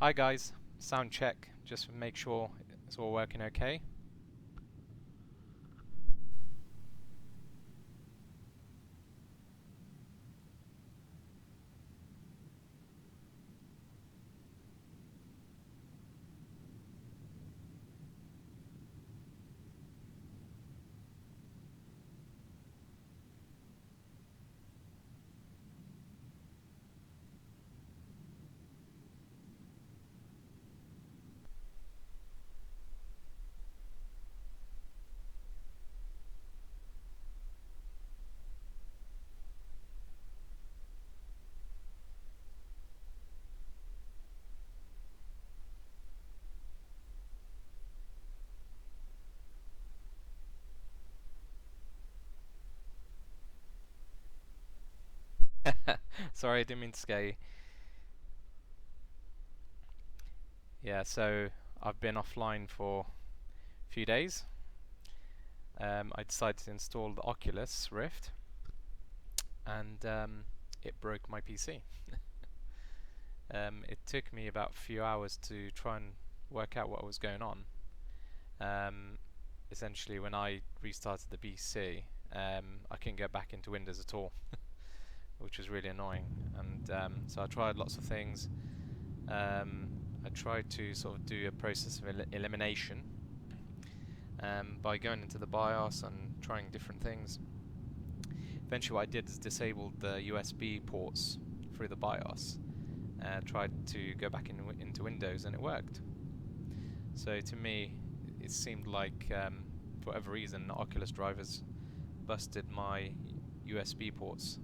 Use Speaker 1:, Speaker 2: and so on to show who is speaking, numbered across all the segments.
Speaker 1: Hi guys, sound check, just to make sure it's all working okay. Sorry, I didn't mean to scare you. Yeah, so I've been offline for a few days. I decided to install the Oculus Rift, and it broke my PC. It took me about a few hours to try and work out what was going on. Essentially, when I restarted the PC, I couldn't get back into Windows at all, which was really annoying. And so I tried lots of things. I tried to sort of do a process of elimination by going into the BIOS and trying different things. Eventually what I did is disabled the USB ports through the BIOS, tried to go back into Windows, and it worked. So to me it seemed like for whatever reason the Oculus drivers busted my USB ports.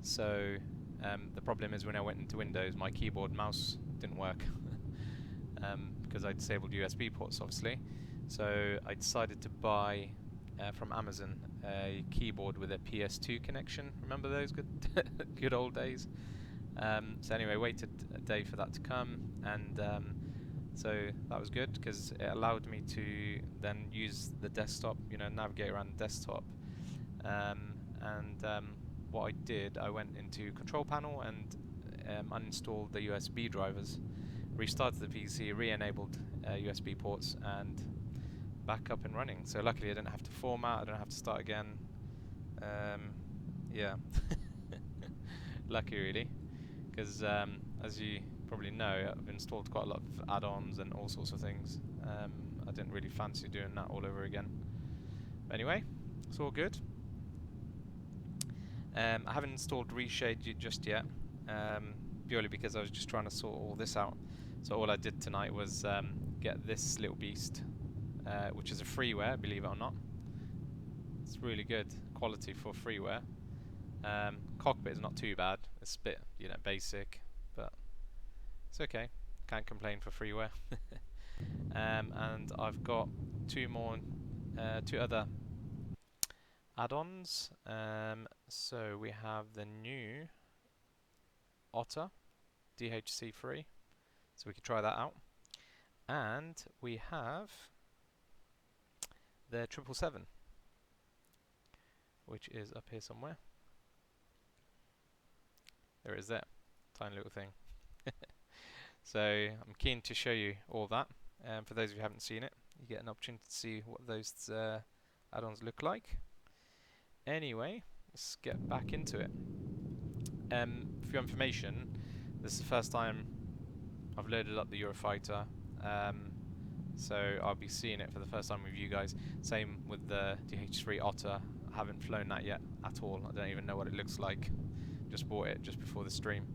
Speaker 1: So the problem is when I went into Windows, my keyboard mouse didn't work because I disabled USB ports, obviously. So I decided to buy from Amazon a keyboard with a PS2 connection. Remember those good old days? So anyway, waited a day for that to come, and so that was good because it allowed me to then use the desktop, navigate around the desktop. What I did, I went into Control Panel and uninstalled the USB drivers, restarted the PC, re-enabled USB ports, and back up and running. So luckily I didn't have to format, I don't have to start again. Yeah, lucky really, because as you probably know, I've installed quite a lot of add-ons and all sorts of things. I didn't really fancy doing that all over again. But anyway, it's all good. I haven't installed Reshade just yet, purely because I was just trying to sort all this out. So all I did tonight was get this little beast, which is a freeware, believe it or not. It's really good quality for freeware. Cockpit is not too bad. It's a bit, basic, but it's okay. Can't complain for freeware. And I've got two other add-ons. So we have the new Otter DHC free, so we could try that out. And we have the 777, which is up here somewhere. There it is there, tiny little thing. So I'm keen to show you all that. For those of you who haven't seen it, you get an opportunity to see what those add-ons look like. Anyway, let's get back into it. For your information, this is the first time I've loaded up the Eurofighter, so I'll be seeing it for the first time with you guys. Same with the DH3 Otter. I haven't flown that yet at all. I don't even know what it looks like. Just bought it just before the stream.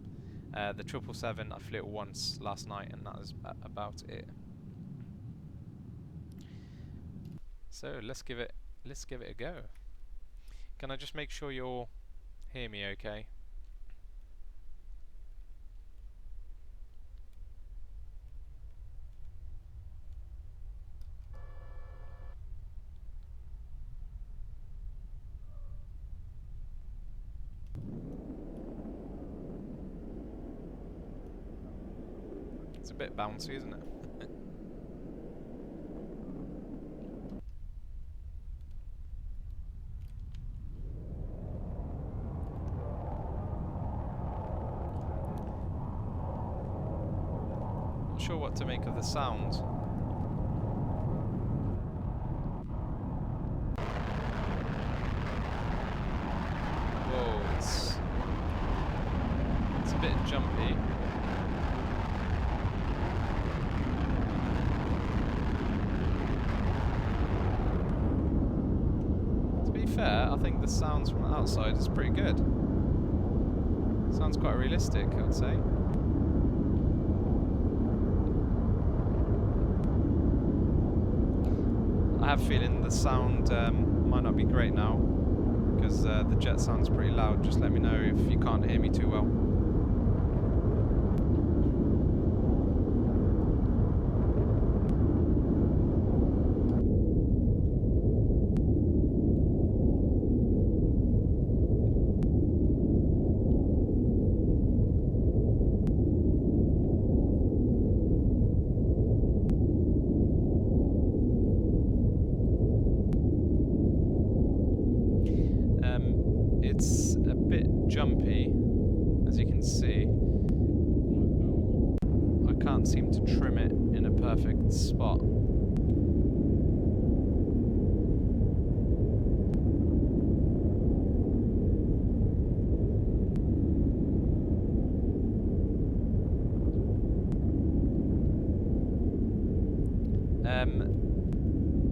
Speaker 1: The 777, I flew it once last night, and that was about it. So let's give it a go. Can I just make sure you all hear me okay? It's a bit bouncy, isn't it? sure what to make of the sound. Whoa, it's a bit jumpy. To be fair, I think the sounds from the outside is pretty good. Sounds quite realistic, I would say. I have a feeling the sound might not be great now, because the jet sounds pretty loud. Just let me know if you can't hear me too well. It's a bit jumpy, as you can see. I can't seem to trim it in a perfect spot.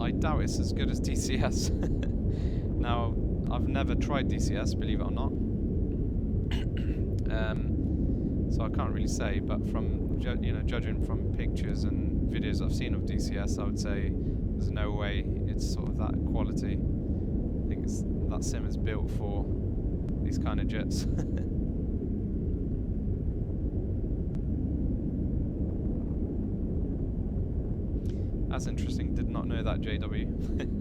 Speaker 1: I doubt it's as good as DCS. Now, I've never tried DCS, believe it or not. So I can't really say, but from judging from pictures and videos I've seen of DCS, I would say there's no way it's sort of that quality. I think that sim is built for these kind of jets. That's interesting. Did not know that, JW.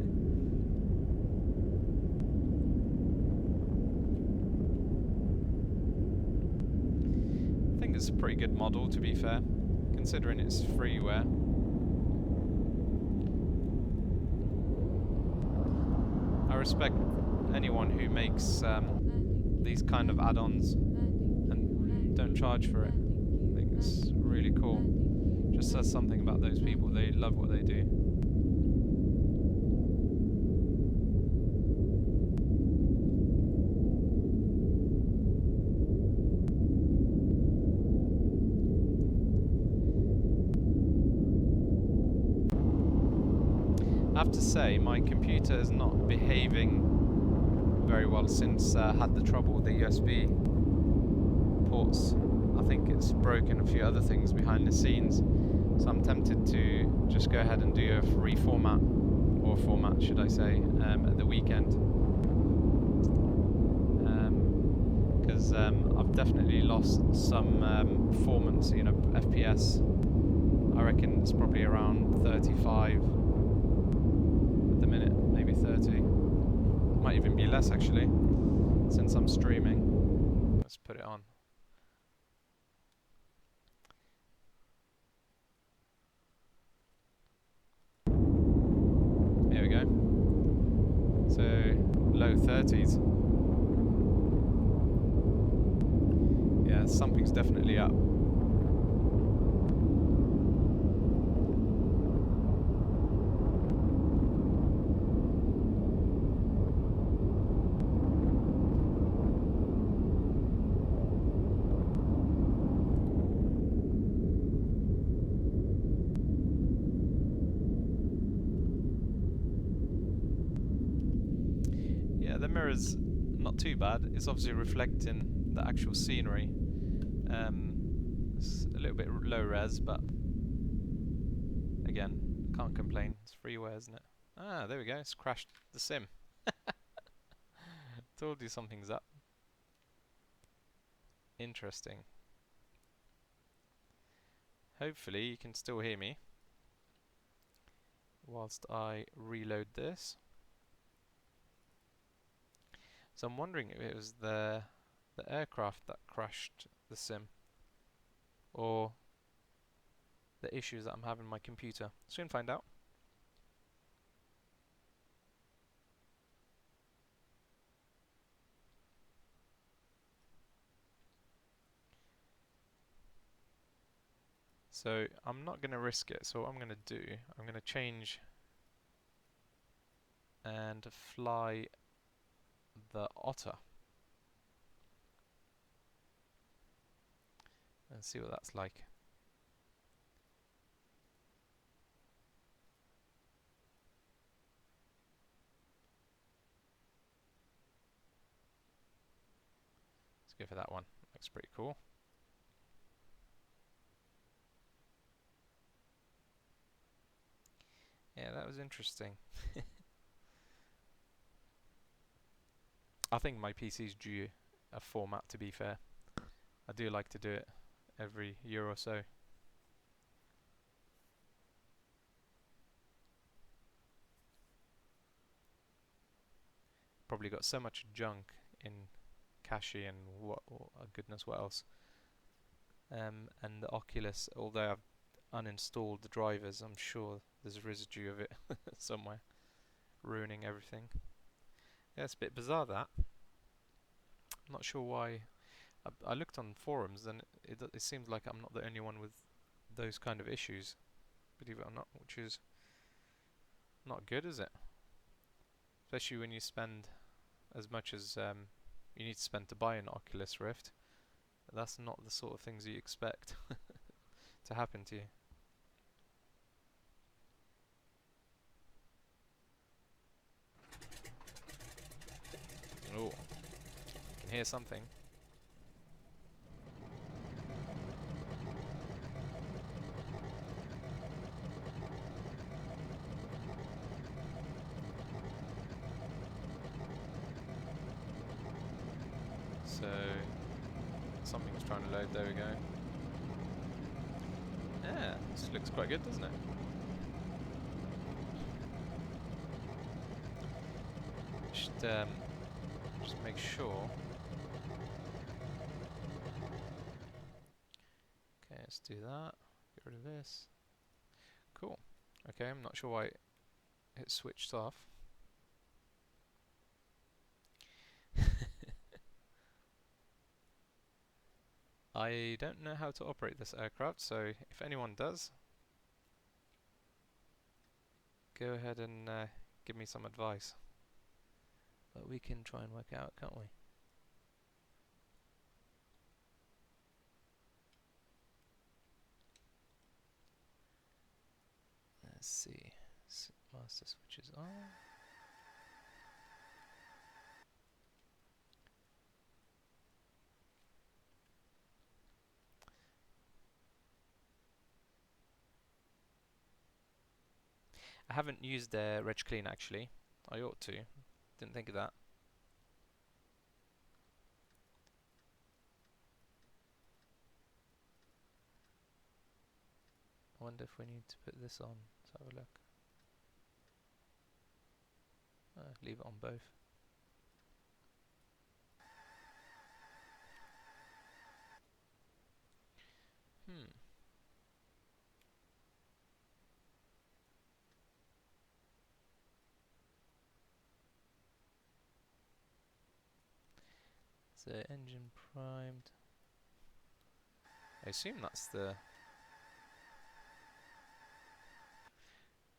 Speaker 1: It's a pretty good model, to be fair, considering it's freeware. I respect anyone who makes these kind of add-ons and don't charge for it. I think it's really cool. Just says something about those people. They love what they do. I have to say, my computer is not behaving very well since I had the trouble with the USB ports. I think it's broken a few other things behind the scenes, so I'm tempted to just go ahead and do a reformat, or format should I say, at the weekend, because I've definitely lost some performance, FPS. I reckon it's probably around 35 at the minute, maybe 30. Might even be less actually, since I'm streaming. Let's put it on. Here we go. So, low 30s. Yeah, something's definitely up. The mirror's not too bad. It's obviously reflecting the actual scenery. It's a little bit low res, but again, can't complain. It's freeware, isn't it? Ah, there we go. It's crashed the sim. Told you something's up. Interesting. Hopefully you can still hear me whilst I reload this. So I'm wondering if it was the aircraft that crashed the sim, or the issues that I'm having with my computer. Soon find out. So I'm not going to risk it. So what I'm going to do, I'm going to change and fly the Otter and see what that's like. Let's go for that one. Looks pretty cool. Yeah, that was interesting. I think my PC's due a format, to be fair. I do like to do it every year or so. Probably got so much junk in cache and goodness what else. And the Oculus, although I've uninstalled the drivers, I'm sure there's a residue of it somewhere, ruining everything. Yeah, it's a bit bizarre that. I'm not sure why. I looked on forums and it seems like I'm not the only one with those kind of issues, believe it or not, which is not good, is it? Especially when you spend as much as you need to spend to buy an Oculus Rift. That's not the sort of things you expect to happen to you. Oh, I can hear something. So something's trying to load. There we go. Yeah, this looks quite good, doesn't it? Just make sure. Okay, let's do that. Get rid of this. Cool. Okay, I'm not sure why it switched off. I don't know how to operate this aircraft, so if anyone does, go ahead and give me some advice. But we can try and work it out, can't we? Let's see. Master switches on. I haven't used Reg Clean actually. I ought to. Didn't think of that. I wonder if we need to put this on. Let's have a look. Leave it on both. So engine primed. I assume that's the...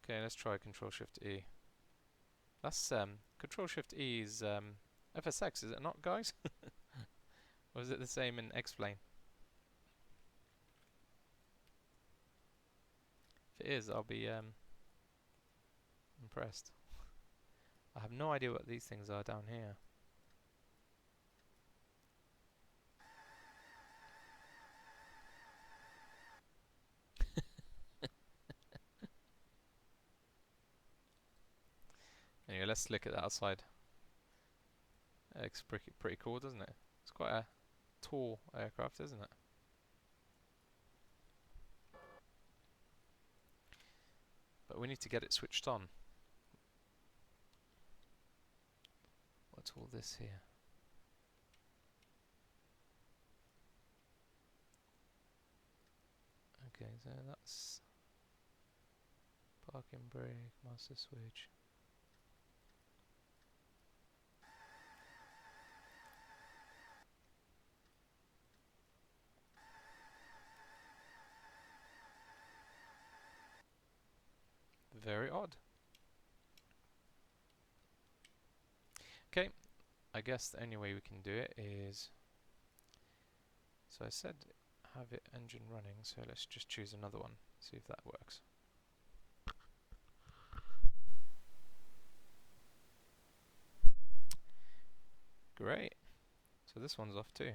Speaker 1: Okay, let's try Control Shift E. That's Control Shift E is FSX, is it not, guys? Or is it the same in X-Plane? If it is, I'll be impressed. I have no idea what these things are down here. Anyway, let's look at the outside. It looks pretty cool, doesn't it? It's quite a tall aircraft, isn't it? But we need to get it switched on. What's all this here? Okay, so that's parking brake, master switch. Very odd. Okay, I guess the only way we can do it is... So I said have it engine running, so let's just choose another one, see if that works. Great. So this one's off too.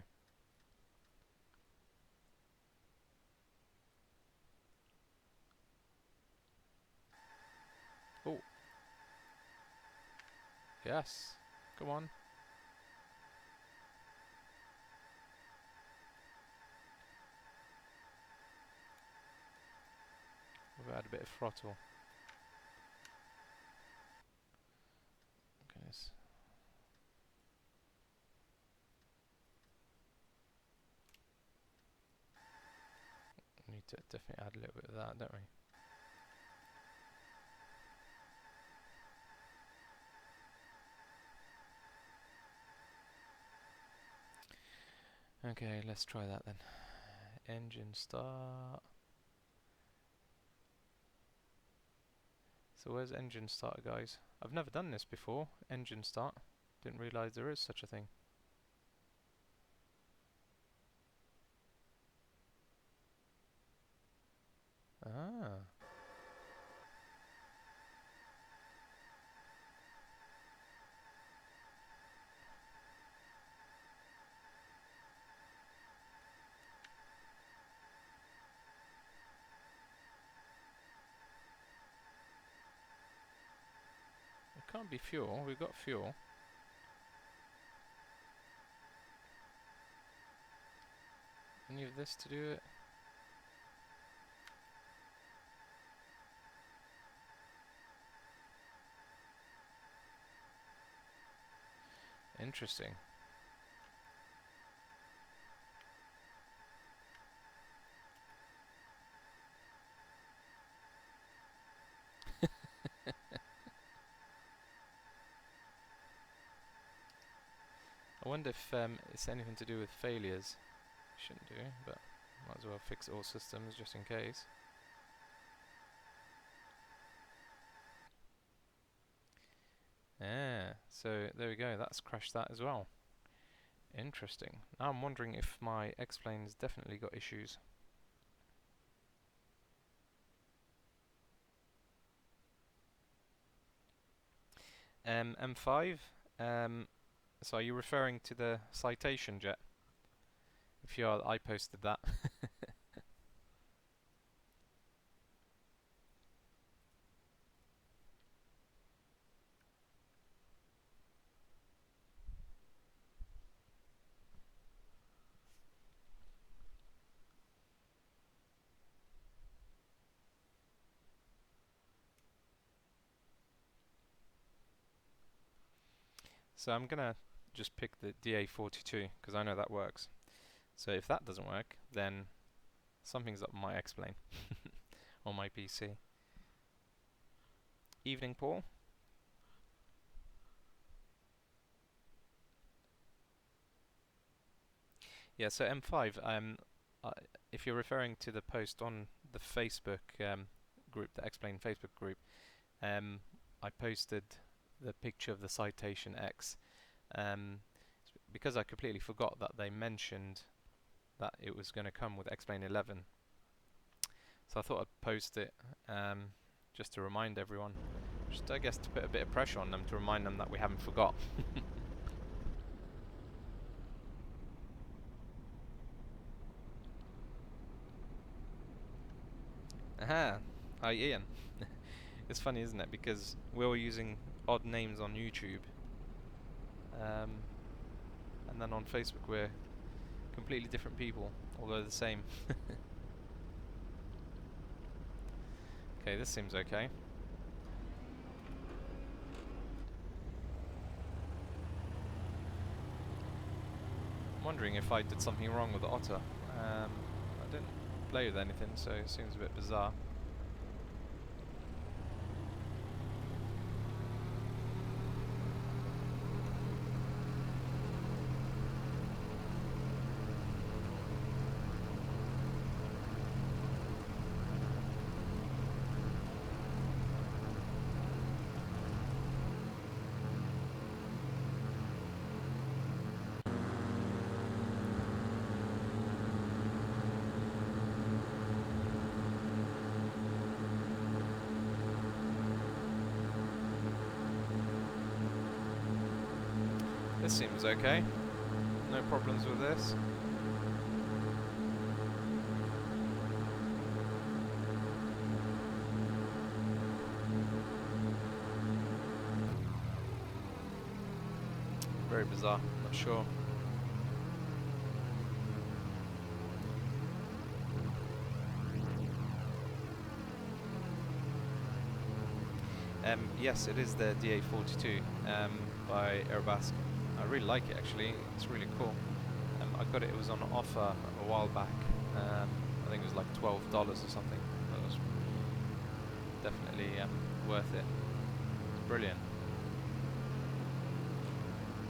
Speaker 1: Oh. Yes. Come on. We've had a bit of throttle. Okay, we need to definitely add a little bit of that, don't we? Okay, let's try that then. Engine start. So where's engine start, guys? I've never done this before. Engine start. Didn't realise there is such a thing. Ah. It can't be fuel. We've got fuel. Any of this to do it? Interesting. I wonder if it's anything to do with failures. Shouldn't do, but might as well fix all systems just in case. Ah, so there we go, that's crashed that as well. Interesting. Now I'm wondering if my X-Plane's definitely got issues. M5, so are you referring to the citation jet? If you are, I posted that. So I'm gonna just pick the DA42 because I know that works. So if that doesn't work, then something's up my X-Plane on my PC. Evening, Paul. Yeah, so M5, if you're referring to the post on the Facebook group, the X-Plane Facebook group, I posted the picture of the Citation X because I completely forgot that they mentioned that it was going to come with X-Plane 11. So I thought I'd post it just to remind everyone, just I guess to put a bit of pressure on them to remind them that we haven't forgot. Aha! Hi Ian. It's funny, isn't it? Because we're all using odd names on YouTube, and then on Facebook we're completely different people, although the same. Okay, this seems okay. I'm wondering if I did something wrong with the Otter. I didn't play with anything, so it seems a bit bizarre. This seems okay. No problems with this. Very bizarre, not sure. Yes, it is the DA42 by Airbus. I really like it actually, it's really cool. I got it, it was on offer a while back. I think it was like $12 or something. That was definitely worth it. It's brilliant.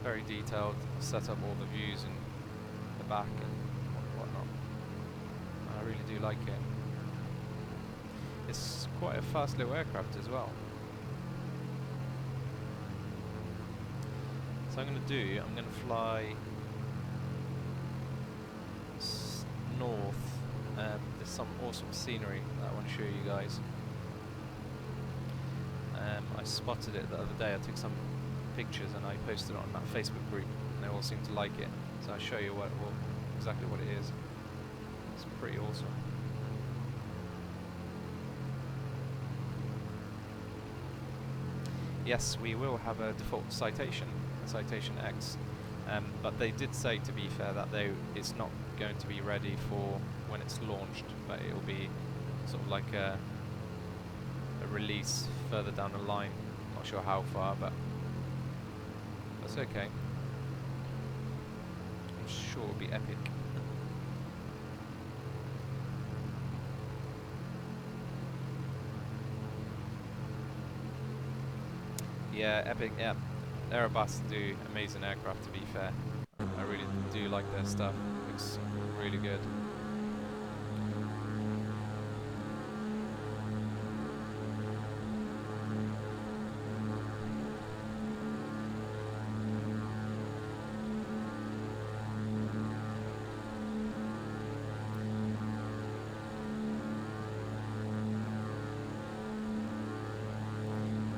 Speaker 1: Very detailed, set up all the views in the back and whatnot. I really do like it. It's quite a fast little aircraft as well. So I'm going to fly north. There's some awesome scenery that I want to show you guys. I spotted it the other day. I took some pictures and I posted it on that Facebook group and they all seem to like it. So I'll show you exactly what it is. It's pretty awesome. Yes, we will have a default citation. Citation X, but they did say, to be fair, that it's not going to be ready for when it's launched, but it will be sort of like a release further down the line. Not sure how far, but that's okay. I'm sure it'll be epic. Yeah, epic. Yeah. Airbus do amazing aircraft, to be fair. I really do like their stuff. Looks really good.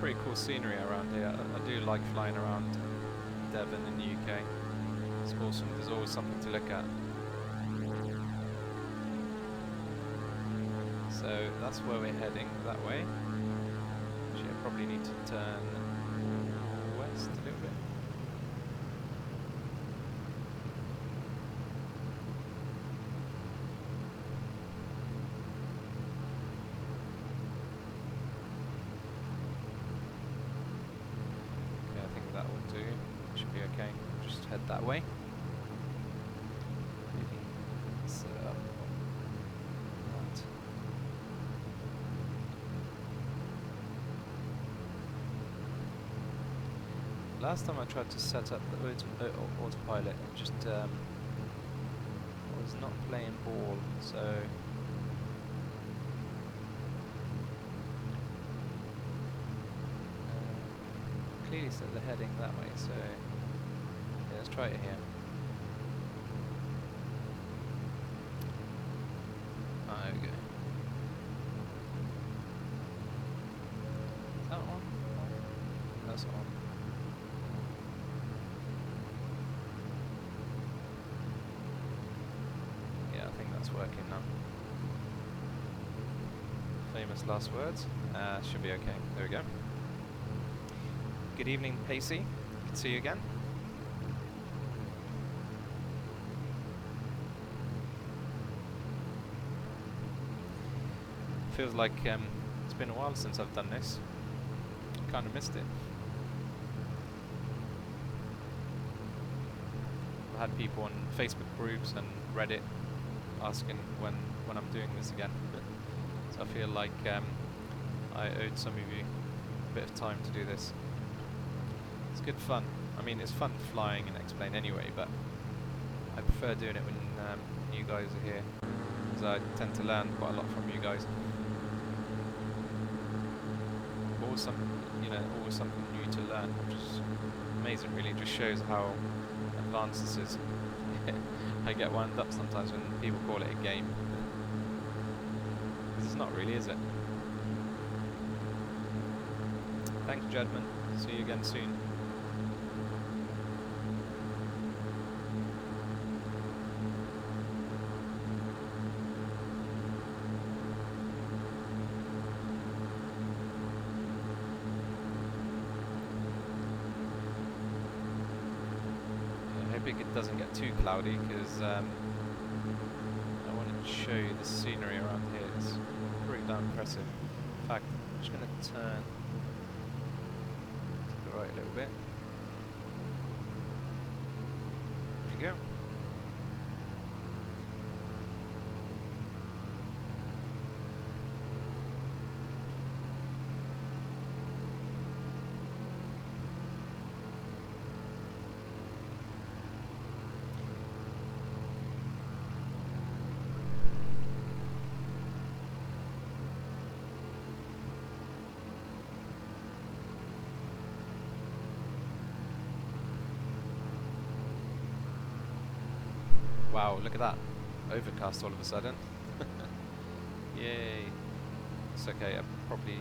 Speaker 1: Pretty cool scenery around here. I do like flying around Devon in the UK. It's awesome. There's always something to look at. So that's where we're heading, that way. Actually, I probably need to turn west a little bit. Should be okay. Just head that way. Maybe set it up. Right. Last time I tried to set up the autopilot, it just was not playing ball. So clearly set the heading that way, so yeah, let's try it here. There we go. Is that on? That's on. Yeah, I think that's working now. Famous last words. Should be okay. There we go. Good evening, Pacey. Good to see you again. Feels like it's been a while since I've done this. Kind of missed it. I've had people on Facebook groups and Reddit asking when I'm doing this again. So I feel like I owed some of you a bit of time to do this. It's good fun. I mean, it's fun flying and explain anyway, but I prefer doing it when you guys are here, because I tend to learn quite a lot from you guys. Always something new to learn, which is amazing. Really, just shows how advanced this is. I get wound up sometimes when people call it a game, because it's not really, is it? Thanks, Jedman. See you again soon. hopefully it doesn't get too cloudy, because I want to show you the scenery around here. It's pretty damn impressive. In fact, I'm just going to turn to the right a little bit. There you go. Wow, look at that. Overcast all of a sudden. Yay. It's okay, I'll probably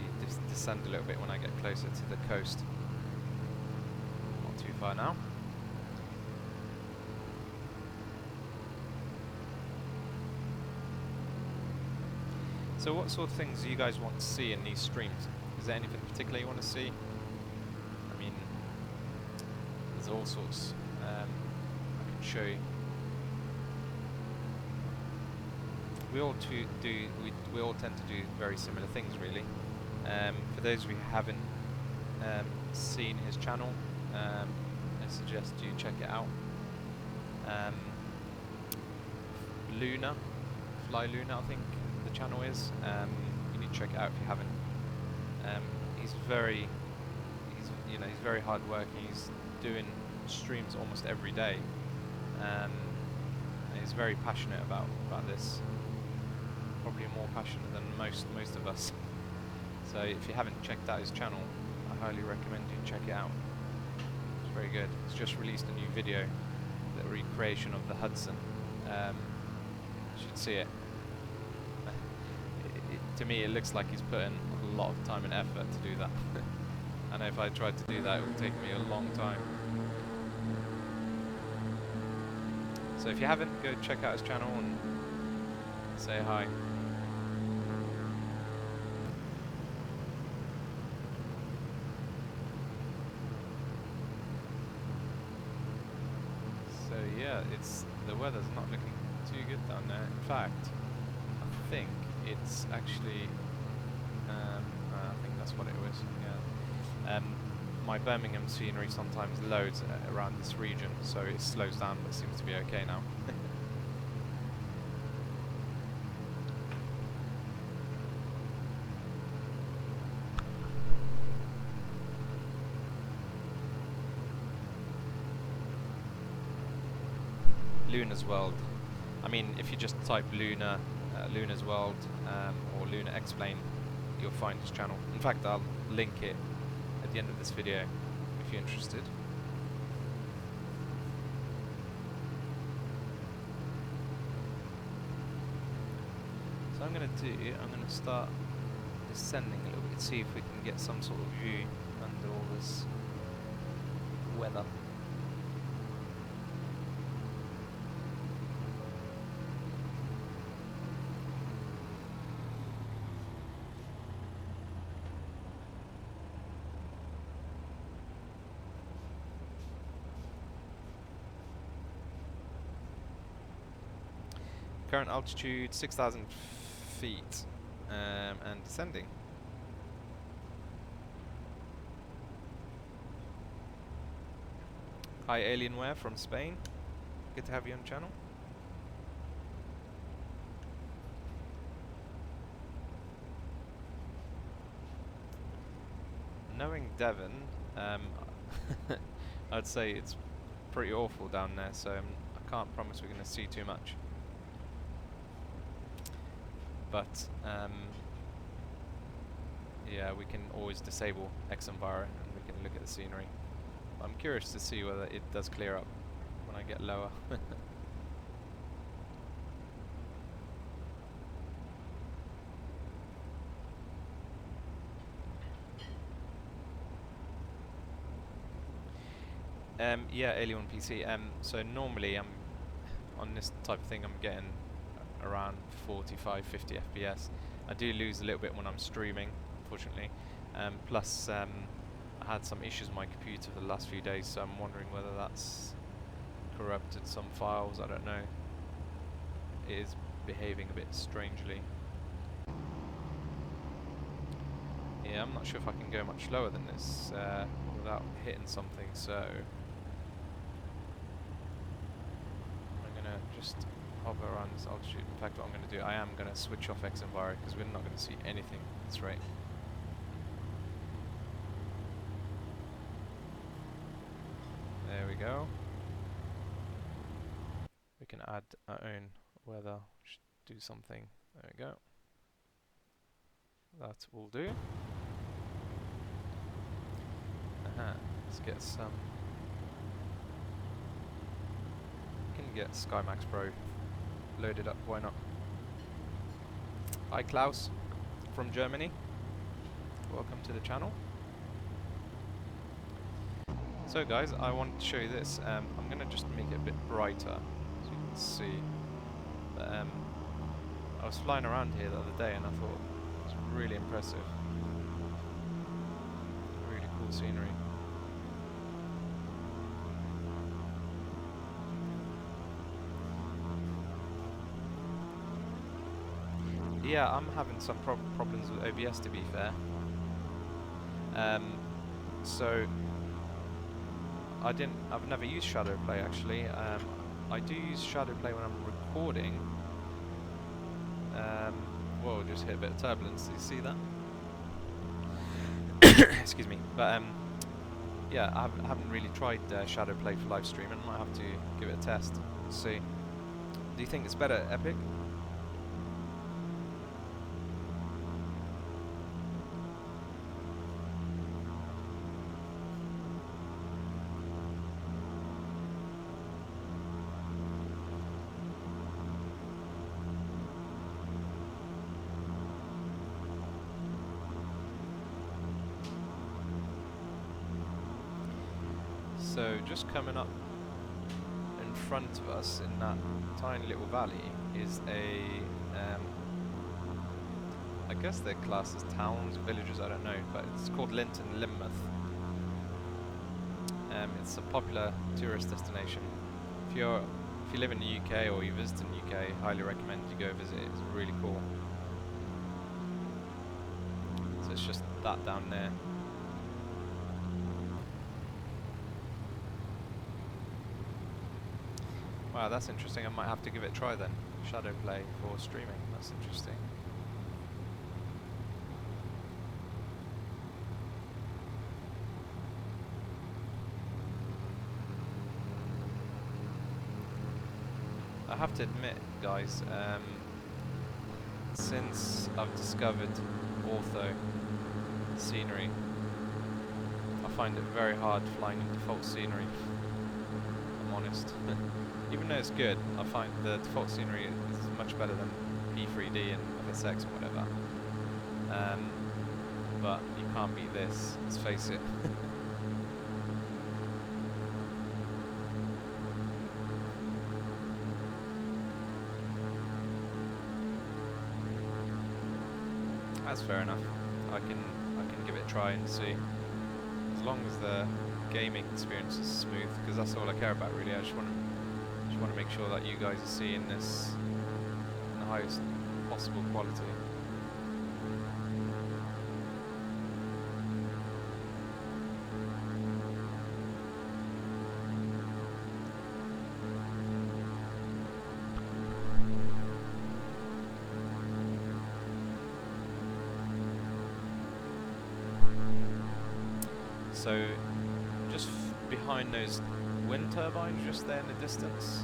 Speaker 1: descend a little bit when I get closer to the coast. Not too far now. So what sort of things do you guys want to see in these streams? Is there anything particular you want to see? I mean, there's all sorts. I can show you. We all tend to do very similar things, really. For those of you who haven't seen his channel, I suggest you check it out. Luna, Fly Luna, I think the channel is. You need to check it out if you haven't. He's very hard working. He's doing streams almost every day. And he's very passionate about this. Probably more passionate than most of us. So if you haven't checked out his channel, I highly recommend you check it out. It's very good. He's just released a new video, the recreation of the Hudson. You should see it. To me, it looks like he's put in a lot of time and effort to do that. I know if I tried to do that, it would take me a long time. So if you haven't, go check out his channel and say hi. So yeah, the weather's not looking too good down there. In fact, I think it's actually I think that's what it was. Yeah. My Birmingham scenery sometimes loads around this region, so it slows down, but seems to be okay now. Luna's World. I mean, if you just type Luna's World or Luna X-Plane, you'll find his channel. In fact, I'll link it at the end of this video if you're interested. So I'm going to start descending a little bit, see if we can get some sort of view under all this weather. Current altitude 6,000 feet and descending. Hi Alienware from Spain. Good to have you on the channel. Knowing Devon, I'd say it's pretty awful down there, so I can't promise we're going to see too much. But yeah, we can always disable X-Enviro and we can look at the scenery. I'm curious to see whether it does clear up when I get lower. Yeah, Alien PC. So normally I'm on this type of thing, I'm getting around 45, 50 FPS. I do lose a little bit when I'm streaming, unfortunately. Plus, I had some issues with my computer for the last few days, so I'm wondering whether that's corrupted some files, I don't know. It is behaving a bit strangely. Yeah, I'm not sure if I can go much lower than this without hitting something, so I'm gonna just hover around this altitude. In fact, what I'm gonna do, I am gonna switch off X-Enviro because we're not gonna see anything at this rate. There we go. We can add our own weather, do something. There we go. That will do. Let's get some. Can get SkyMax Pro loaded up. Why not? Hi Klaus from Germany. Welcome to the channel. So guys, I want to show you this. I'm gonna just make it a bit brighter, so you can see. But, I was flying around here the other day, and I thought it was really impressive. Really cool scenery. Yeah, I'm having some problems with OBS, to be fair. So I've never used Shadowplay actually. I do use Shadowplay when I'm recording. Whoa, just hit a bit of turbulence. Do you see that? Excuse me. But yeah, I haven't really tried Shadowplay for live streaming. I might have to give it a test. Let's see. Do you think it's better, Epic? So just coming up in front of us in that tiny little valley is a, I guess they're classed as towns, villages, I don't know, but it's called Linton Lynmouth. It's a popular tourist destination. If you live in the UK or you visit in the UK, I highly recommend you go visit. It's really cool. So it's just that down there. Wow, that's interesting. I might have to give it a try then. Shadowplay for streaming. That's interesting. I have to admit, guys, since I've discovered Ortho scenery, I find it very hard flying in default scenery. I'm honest. Even though it's good, I find the default scenery is much better than P3D and FSX or whatever. But you can't beat this, let's face it. That's fair enough. I can give it a try and see. As long as the gaming experience is smooth, because that's all I care about really. I just want to make sure that you guys are seeing this in the highest possible quality. So just behind those wind turbines just there in the distance,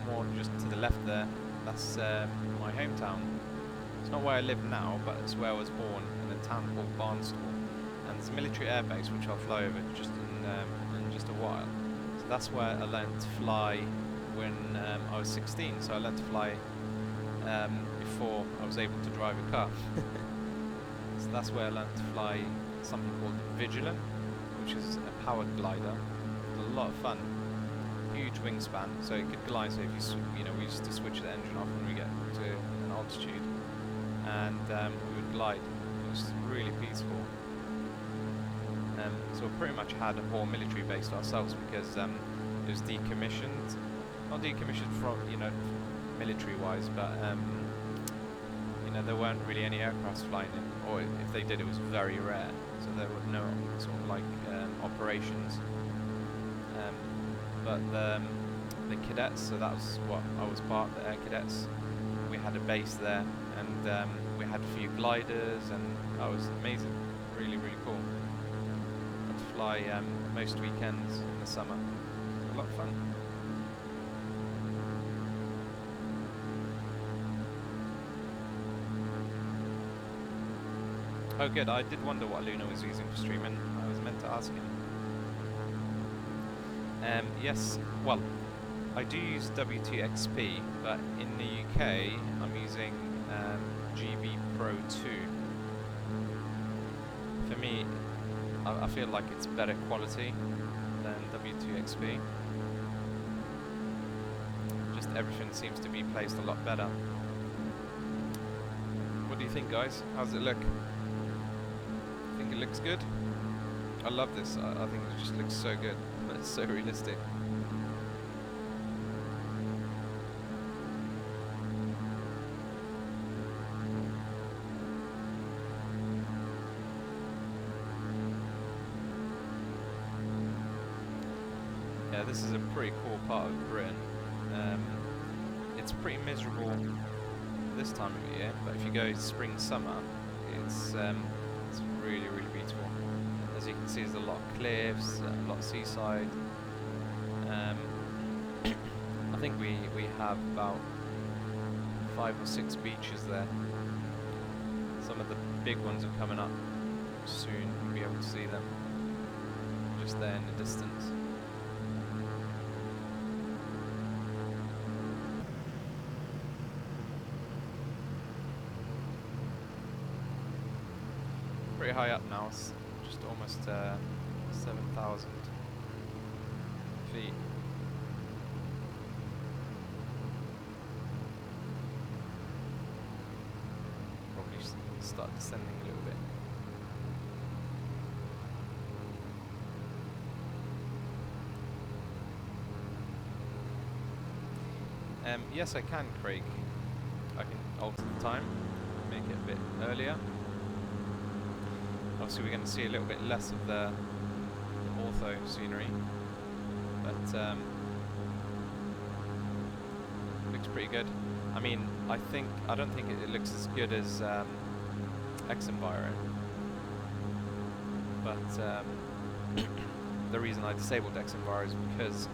Speaker 1: more just to the left there, that's my hometown. It's not where I live now, but it's where I was born, in a town called Barnstable. And there's a military airbase which I'll fly over just in just a while. So that's where I learned to fly when I was 16. So I learned to fly before I was able to drive a car. So that's where I learned to fly something called Vigilant, which is a powered glider. It's a lot of fun. Huge wingspan, so it could glide. So if you know, we used to switch the engine off when we get to an altitude, and we would glide. It was really peaceful. So we pretty much had a whole military base to ourselves because it was decommissioned. Not decommissioned from, you know, military-wise, but you know, there weren't really any aircrafts flying in, or if they did, it was very rare. So there were no sort of like operations. But the cadets, so that was what I was part of, the air cadets. We had a base there, and we had a few gliders, and that was amazing. Really, really cool. I'd fly most weekends in the summer. A lot of fun. Oh good, I did wonder what Luna was using for streaming. I was meant to ask him. Yes, well, I do use W2XP, but in the UK I'm using GB Pro 2. For me, I feel like it's better quality than W2XP. Just everything seems to be placed a lot better. What do you think, guys? How does it look? Think it looks good? I love this. I think it just looks so good. It's so realistic. Yeah, this is a pretty cool part of Britain. It's pretty miserable this time of year, but if you go spring, summer, it's really, really beautiful. As you can see, there's a lot of cliffs, a lot of seaside. I think we have about 5 or 6 beaches there. Some of the big ones are coming up soon. You'll be able to see them just there in the distance. Pretty high up now, it's just almost 7,000 feet. Probably start descending a little bit. Yes, I can, Craig. I can alter the time, make it a bit earlier. Obviously we're going to see a little bit less of the Ortho scenery, but looks pretty good. I mean, I don't think it looks as good as X-Enviro, but the reason I disabled X-Enviro is because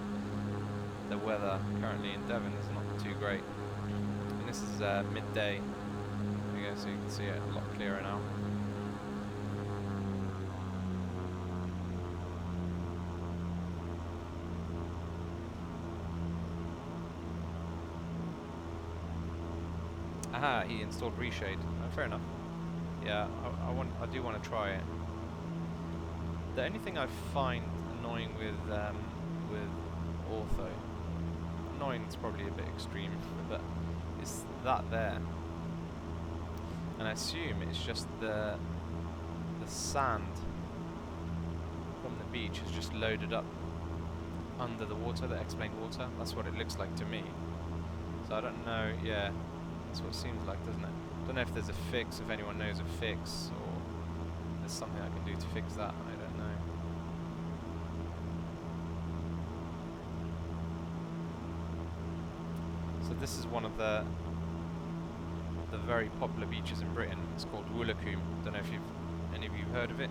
Speaker 1: the weather currently in Devon is not too great. And this is midday. There you go, so you can see it a lot clearer now. Aha, he installed reshade. Oh, fair enough. Yeah, I do want to try it. The only thing I find annoying with Ortho, annoying is probably a bit extreme, but it's that there, and I assume it's just the sand from the beach is just loaded up under the water, the explained water. That's what it looks like to me. So I don't know. Yeah. That's what it seems like, doesn't it? Don't know if there's a fix, if anyone knows a fix, or there's something I can do to fix that. I don't know. So this is one of the very popular beaches in Britain. It's called Woolacombe. Don't know if any of you heard of it.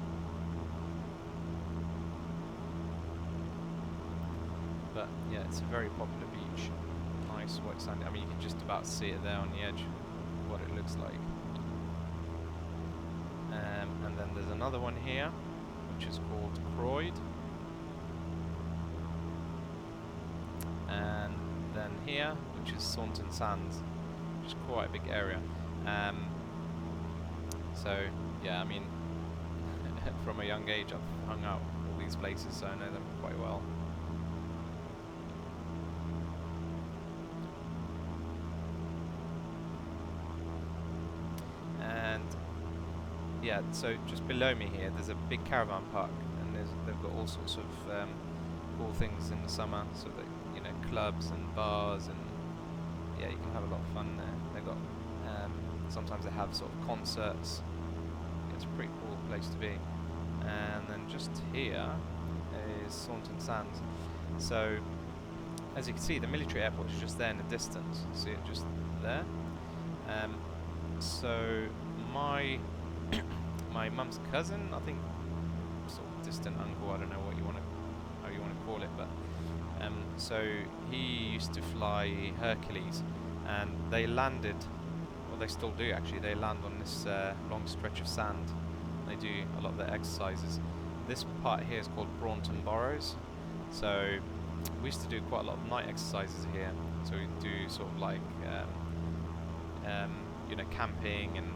Speaker 1: But yeah, it's a very popular beach. Nice white sand. I mean, you can just about see it there on the edge, what it looks like. And then there's another one here, which is called Croyd. And then here, which is Saunton Sands, which is quite a big area. So yeah, I mean, from a young age, I've hung out all these places, so I know them quite well. Yeah, so just below me here, there's a big caravan park, and they've got all sorts of cool things in the summer, so that, you know, clubs and bars, and yeah, you can have a lot of fun there. They've got sometimes they have sort of concerts. It's a pretty cool place to be. And then just here is Saunton Sands. So as you can see, the military airport is just there in the distance. See it just there. So my my mum's cousin, I think, sort of distant uncle, I don't know what how you want to call it, but so he used to fly Hercules, and they landed, well, they still do actually. They land on this long stretch of sand. They do a lot of their exercises. This part here is called Braunton Burrows. So we used to do quite a lot of night exercises here. So we do sort of like you know, camping, and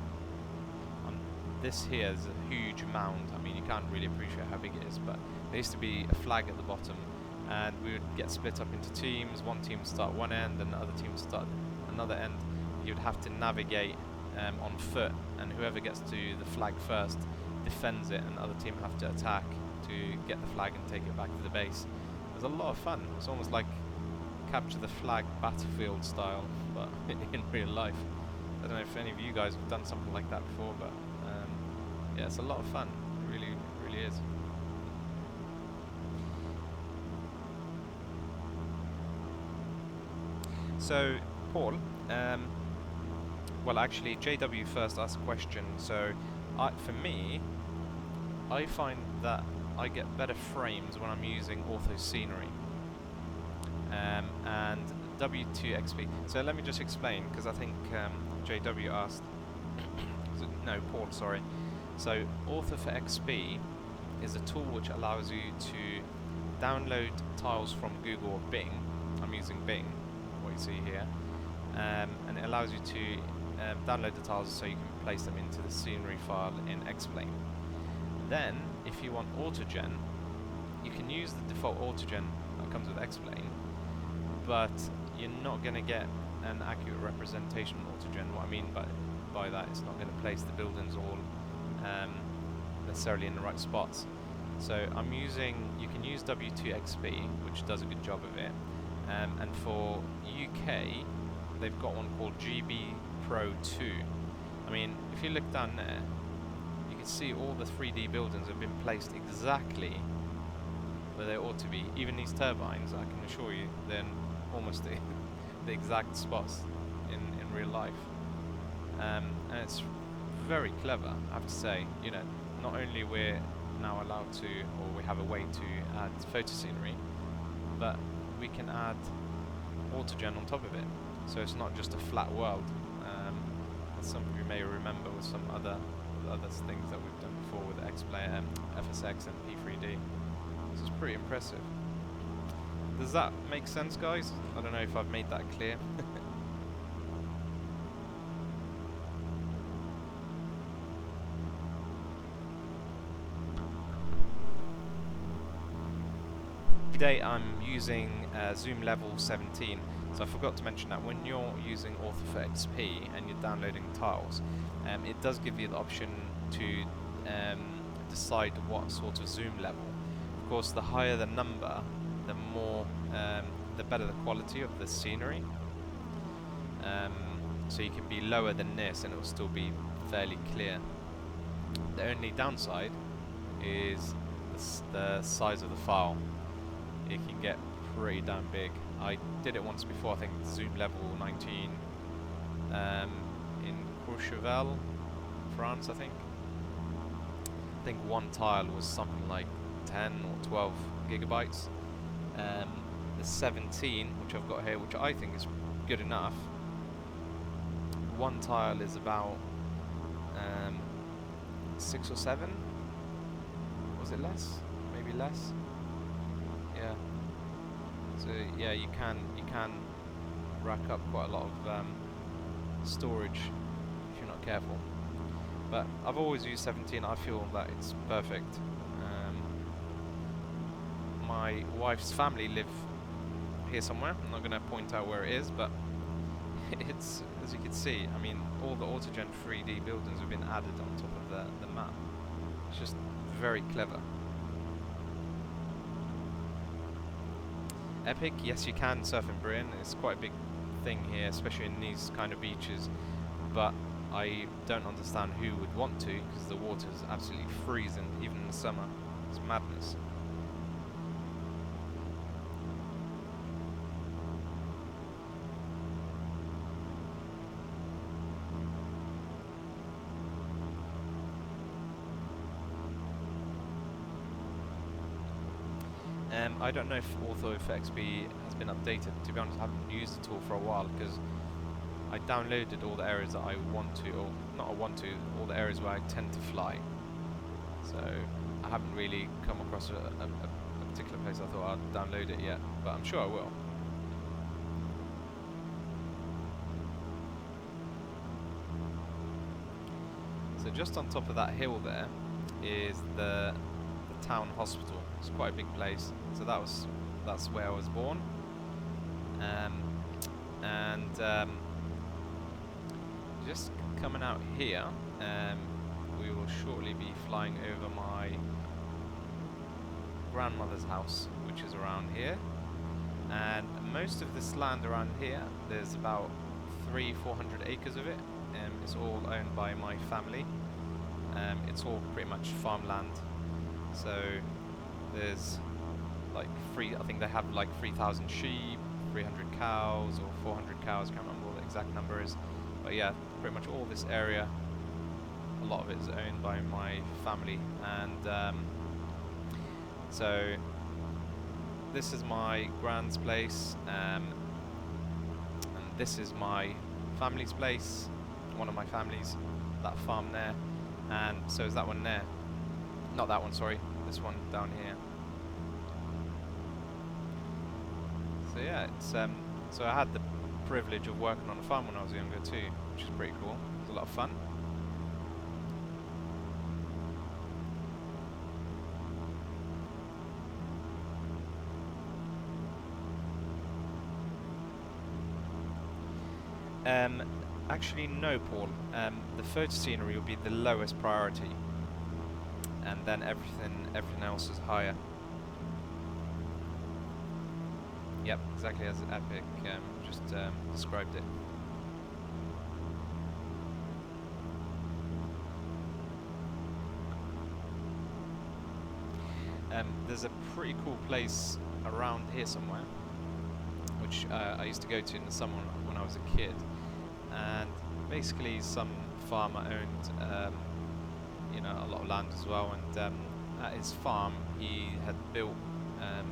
Speaker 1: this here is a huge mound. I mean, you can't really appreciate how big it is, but there used to be a flag at the bottom, and we would get split up into teams. One team would start one end, and the other team would start another end. You would have to navigate on foot, and whoever gets to the flag first defends it, and the other team have to attack to get the flag and take it back to the base. It was a lot of fun. It's almost like capture the flag battlefield style, but in real life. I don't know if any of you guys have done something like that before, but yeah, it's a lot of fun. It really is. So, Paul, well, actually, JW first asked a question. So, for me, I find that I get better frames when I'm using Ortho scenery. And W2XP. So let me just explain, because I think JW asked. No, Paul, sorry. So Ortho for XP is a tool which allows you to download tiles from Google or Bing. I'm using Bing, what you see here, and it allows you to download the tiles so you can place them into the scenery file in Xplane. Then, if you want autogen, you can use the default autogen that comes with Xplane, but you're not going to get an accurate representation of autogen. What I mean by that, it's not going to place the buildings all necessarily in the right spots. So you can use W2XP, which does a good job of it, and for UK, they've got one called GB Pro 2. I mean, if you look down there, you can see all the 3D buildings have been placed exactly where they ought to be. Even these turbines, I can assure you, they're almost the exact spots in real life. And it's very clever, I have to say. You know, not only we're now allowed to, or we have a way to add photo scenery, but we can add autogen on top of it. So it's not just a flat world, as some of you may remember with some other things that we've done before with Xplane, FSX and P3D. This is pretty impressive. Does that make sense, guys? I don't know if I've made that clear. Today I'm using zoom level 17, so I forgot to mention that when you're using Ortho for XP and you're downloading tiles, it does give you the option to decide what sort of zoom level. Of course, the higher the number, the more, the better the quality of the scenery. So you can be lower than this and it will still be fairly clear. The only downside is the size of the file. It can get pretty damn big. I did it once before, I think zoom level 19 in Courchevel, France, I think one tile was something like 10 or 12 gigabytes. The 17, which I've got here, which I think is good enough, one tile is about 6 or 7. Was it less? Maybe less. Yeah. So yeah, you can rack up quite a lot of storage if you're not careful. But I've always used 17. I feel that it's perfect. My wife's family live here somewhere. I'm not going to point out where it is, but it's, as you can see, I mean, all the Autogen 3D buildings have been added on top of the map. It's just very clever. Epic? Yes, you can surf in Britain. It's quite a big thing here, especially in these kind of beaches. But I don't understand who would want to, because the water's absolutely freezing, even in the summer. It's madness. I don't know if Ortho for XP has been updated. To be honest, I haven't used the tool for a while, because I downloaded all the areas that I want to, or not I want to, all the areas where I tend to fly. So I haven't really come across a particular place I thought I'd download it yet, but I'm sure I will. So just on top of that hill there is the town hospital. It's quite a big place. So that's where I was born. Just coming out here, we will shortly be flying over my grandmother's house, which is around here. And most of this land around here, there's about 300-400 acres of it. It's all owned by my family. It's all pretty much farmland. So there's like I think they have like 3,000 sheep, 300 cows, or 400 cows. Can't remember what the exact number is. But yeah, pretty much all this area, a lot of it is owned by my family. And so this is my grand's place, and this is my family's place, one of my families, that farm there, and so is that one there. Not that one, sorry, this one down here. So yeah, it's so I had the privilege of working on a farm when I was younger too, which is pretty cool. It was a lot of fun. Actually no, Paul. The photo scenery will be the lowest priority, and then everything else is higher. Yep, exactly as Epic just described it. There's a pretty cool place around here somewhere, which I used to go to in the summer when I was a kid, and basically some farmer owned you know, a lot of land as well, and at his farm he had built a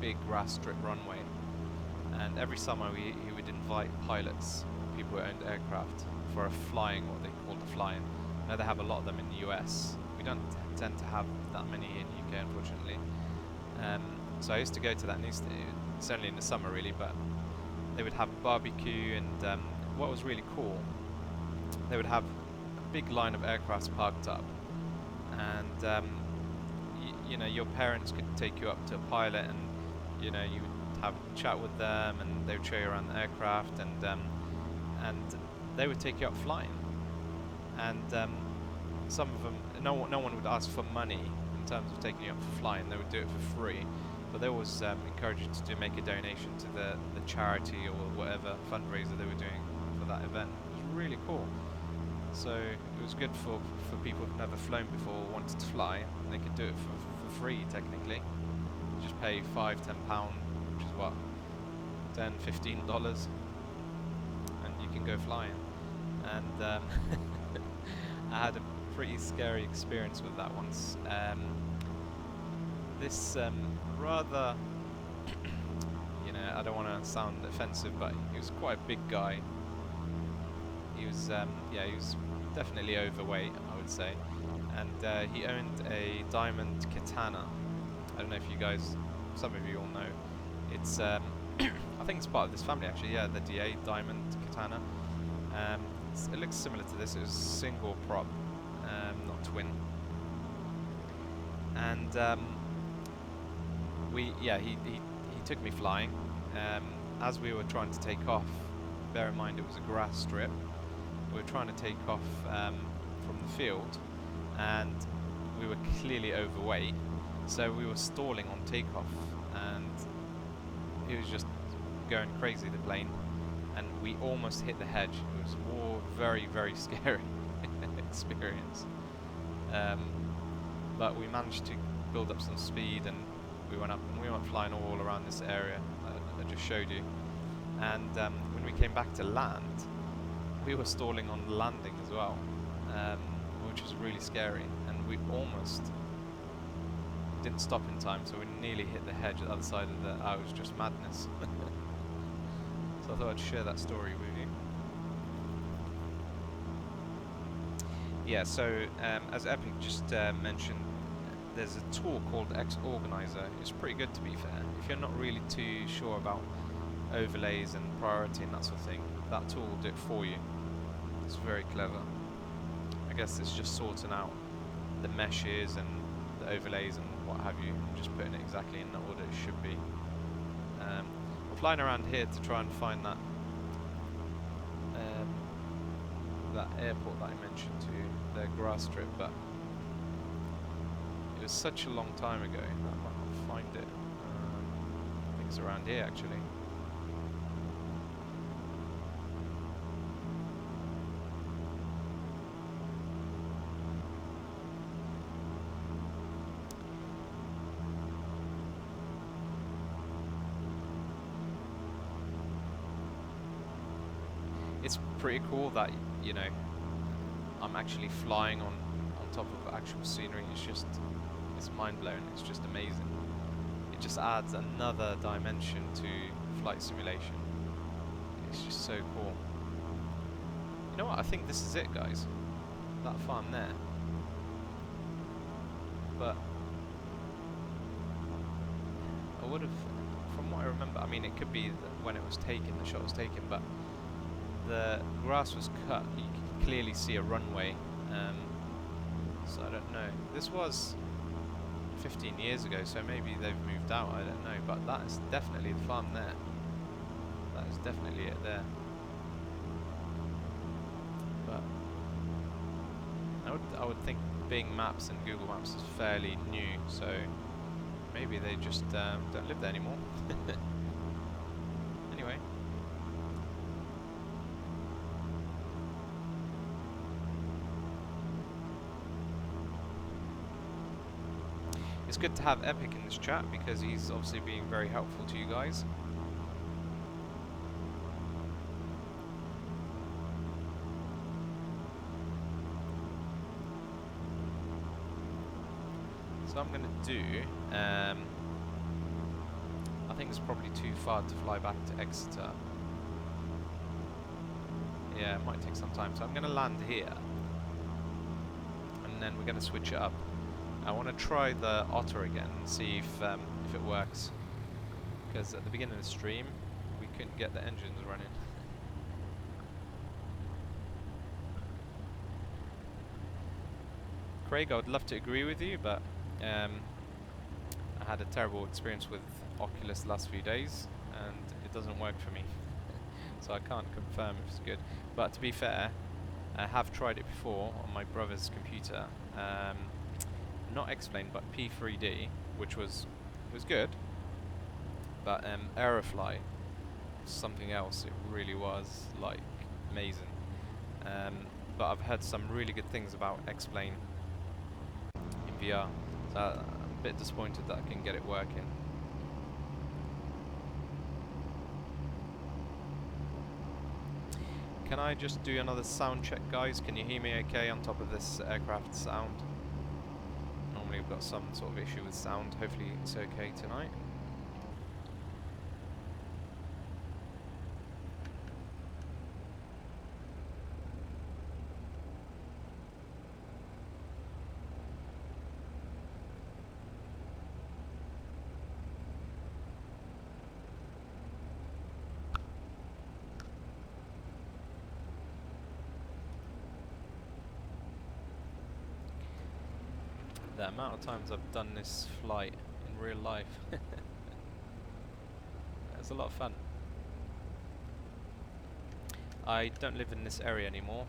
Speaker 1: big grass strip runway, and every summer he would invite pilots, people who owned aircraft, for a flying, what they call the flying. Now they have a lot of them in the US. We don't tend to have that many in the UK, unfortunately. So I used to go to that, and it's only in the summer really, but they would have barbecue, and what was really cool, they would have a big line of aircrafts parked up, and you know, your parents could take you up to a pilot, and you know, you would have a chat with them, and they would show you around the aircraft, and they would take you up flying. And some of them, no one would ask for money in terms of taking you up for flying. They would do it for free, but they always encourage you to make a donation to the charity or whatever fundraiser they were doing for that event. It was really cool. So it was good for people who've never flown before or wanted to fly. They could do it for free technically. You just pay £5-10, which is what, $10-15, and you can go flying. And I had a pretty scary experience with that once. This rather, you know, I don't want to sound offensive, but he was quite a big guy. He was, yeah, he was definitely overweight, I would say, and he owned a diamond katana. I don't know if you guys, some of you all know. It's, I think it's part of this family actually. Yeah, the DA diamond katana. It looks similar to this. It was single prop, not twin. And he took me flying. As we were trying to take off, bear in mind it was a grass strip. We were trying to take off from the field, and we were clearly overweight, so we were stalling on takeoff, and it was just going crazy, the plane, and we almost hit the hedge. It was very, very scary experience. But we managed to build up some speed, and we went flying all around this area I just showed you. And when we came back to land, we were stalling on landing as well, which was really scary, and we almost didn't stop in time, so we nearly hit the hedge at the other side of the... it was just madness. So I thought I'd share that story with you. Yeah, so as Epic just mentioned, there's a tool called X-Organizer. It's pretty good, to be fair. If you're not really too sure about overlays and priority and that sort of thing, that tool will do it for you. It's very clever. I guess it's just sorting out the meshes and the overlays and what have you, and just putting it exactly in the order it should be. I'm flying around here to try and find that airport that I mentioned to you, the grass strip, but it was such a long time ago that I might not find it. I think it's around here actually. It's pretty cool that, you know, I'm actually flying on top of actual scenery. It's mind-blowing. It's just amazing. It just adds another dimension to flight simulation. It's just so cool. You know what? I think this is it, guys. That farm there. But I would have, from what I remember, I mean, it could be that when it was taken, the shot was taken, but the grass was cut. You could clearly see a runway, so I don't know. This was 15 years ago, so maybe they've moved out, I don't know, but that is definitely the farm there. That is definitely it there. But I would think Bing Maps and Google Maps is fairly new, so maybe they just don't live there anymore. Anyway. It's good to have Epic in this chat because he's obviously being very helpful to you guys. So I'm going to do, I think it's probably too far to fly back to Exeter. Yeah, it might take some time. So I'm going to land here. And then we're going to switch it up. I want to try the Otter again and see if it works. Because at the beginning of the stream, we couldn't get the engines running. Craig, I would love to agree with you, but I had a terrible experience with Oculus the last few days, and it doesn't work for me. So I can't confirm if it's good. But to be fair, I have tried it before on my brother's computer. Not X-Plane, but P3D, which was good. But Aerofly, something else. It really was like amazing. But I've heard some really good things about X-Plane in VR. So I'm a bit disappointed that I can get it working. Can I just do another sound check, guys? Can you hear me okay on top of this aircraft sound? Normally we've got some sort of issue with sound. Hopefully it's okay tonight. The amount of times I've done this flight in real life. It's a lot of fun. I don't live in this area anymore,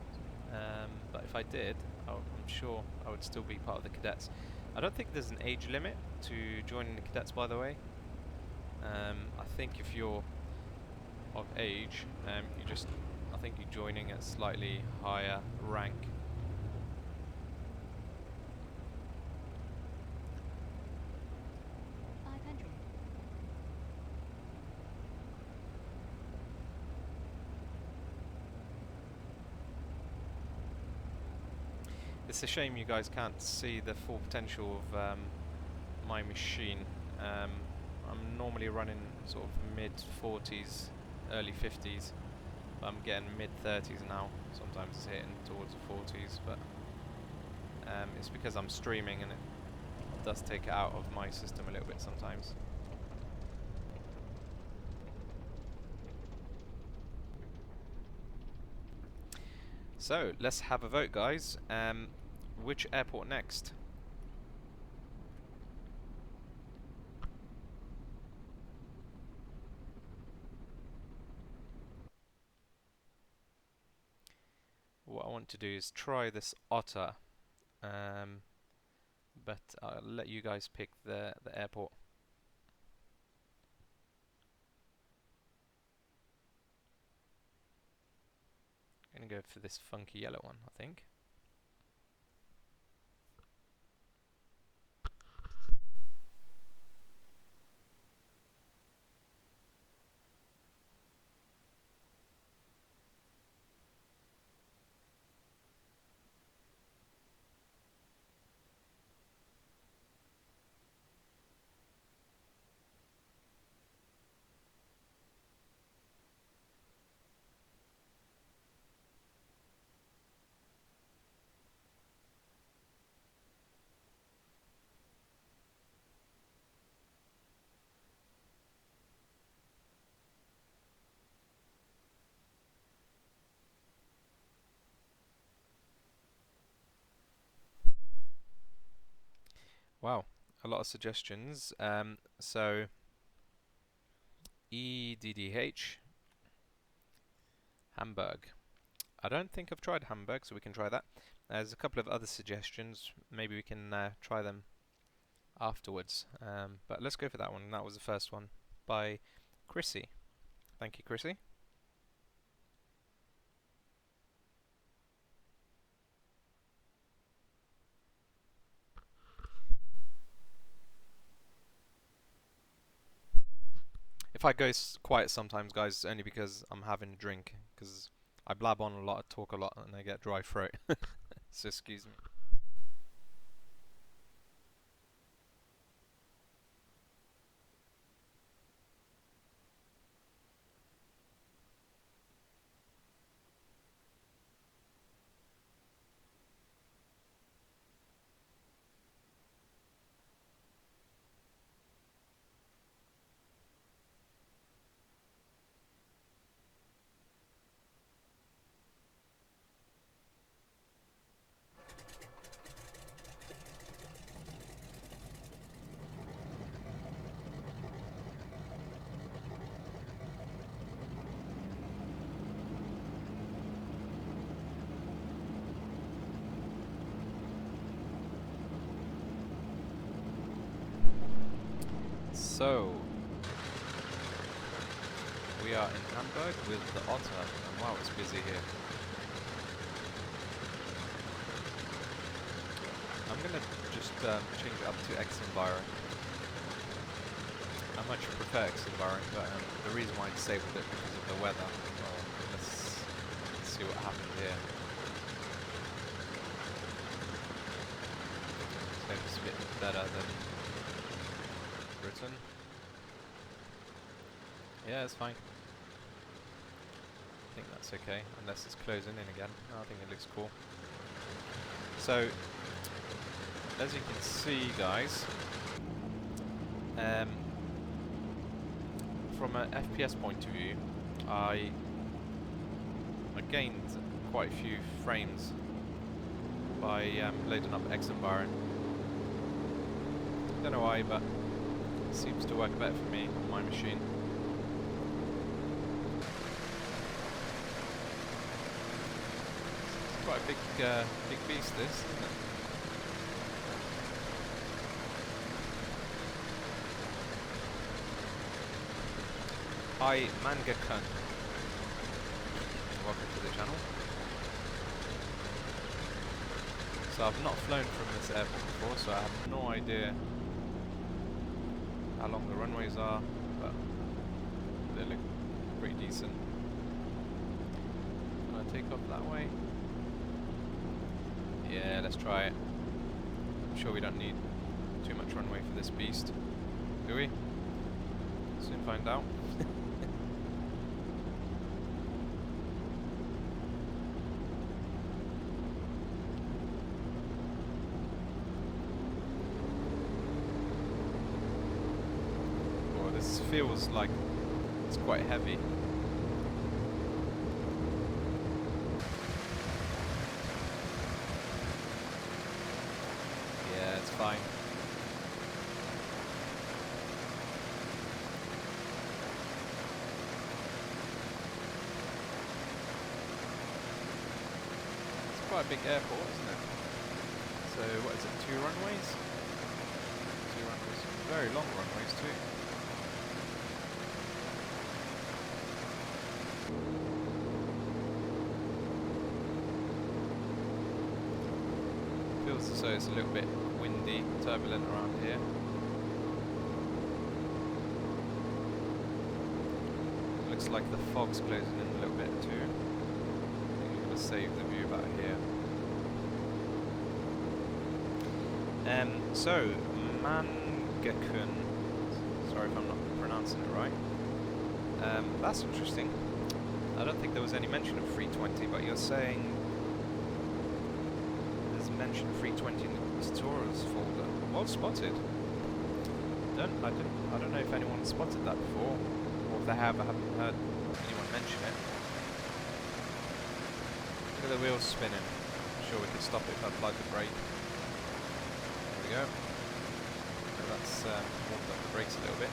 Speaker 1: but if I did, I'm sure I would still be part of the cadets. I don't think there's an age limit to joining the cadets, by the way. I think if you're of age, I think you're joining at slightly higher rank. It's a shame you guys can't see the full potential of my machine. I'm normally running sort of mid 40s, early 50s. But I'm getting mid 30s now. Sometimes it's hitting towards the 40s, but it's because I'm streaming and it does take it out of my system a little bit sometimes. So let's have a vote, guys. Which airport next? What I want to do is try this Otter, but I'll let you guys pick the airport. I'm gonna go for this funky yellow one, I think. Wow, a lot of suggestions. So EDDH, Hamburg. I don't think I've tried Hamburg, so we can try that. There's a couple of other suggestions. Maybe we can try them afterwards. But let's go for that one. That was the first one by Chrissy. Thank you, Chrissy. If I go quiet sometimes, guys, it's only because I'm having a drink. Because I blab on a lot, talk a lot, and I get dry throat. So excuse me. So, we are in Hamburg with the Otter, and wow, it's busy here. I'm gonna just change it up to X environment. I much prefer X environment, but the reason why I disabled it because of the weather. Well, let's see what happens here. So it's a bit better than Britain. Yeah, it's fine. I think that's okay, unless it's closing in again. No, I think it looks cool. So, as you can see, guys, from an FPS point of view, I gained quite a few frames by loading up X environment. Don't know why, but it seems to work better for me on my machine. It's quite a big beast, this, isn't it? Hi Manga-kun. Welcome to the channel. So I've not flown from this airport before, so I have no idea how long the runways are, but they look pretty decent. Can I take off that way? Yeah, let's try it. I'm sure we don't need too much runway for this beast, do we? Soon find out. Oh, this feels like it's quite heavy. Yeah, it's fine. Quite a big airport, isn't it? So what is it, 2 runways? 2 runways. Very long runways too. Feels as though it's a little bit windy, turbulent around here. Looks like the fog's closing in a little bit too. Save the view about here. So Manga-kun, sorry if I'm not pronouncing it right. That's interesting. I don't think there was any mention of 320, but you're saying there's mention of 320 in the tutorials folder. Well spotted. I don't know if anyone spotted that before, or if they have, I haven't heard anyone mention it. Look at the wheels spinning. I'm sure we could stop it if I applied the brake. There we go. So that's warmed up the brakes a little bit.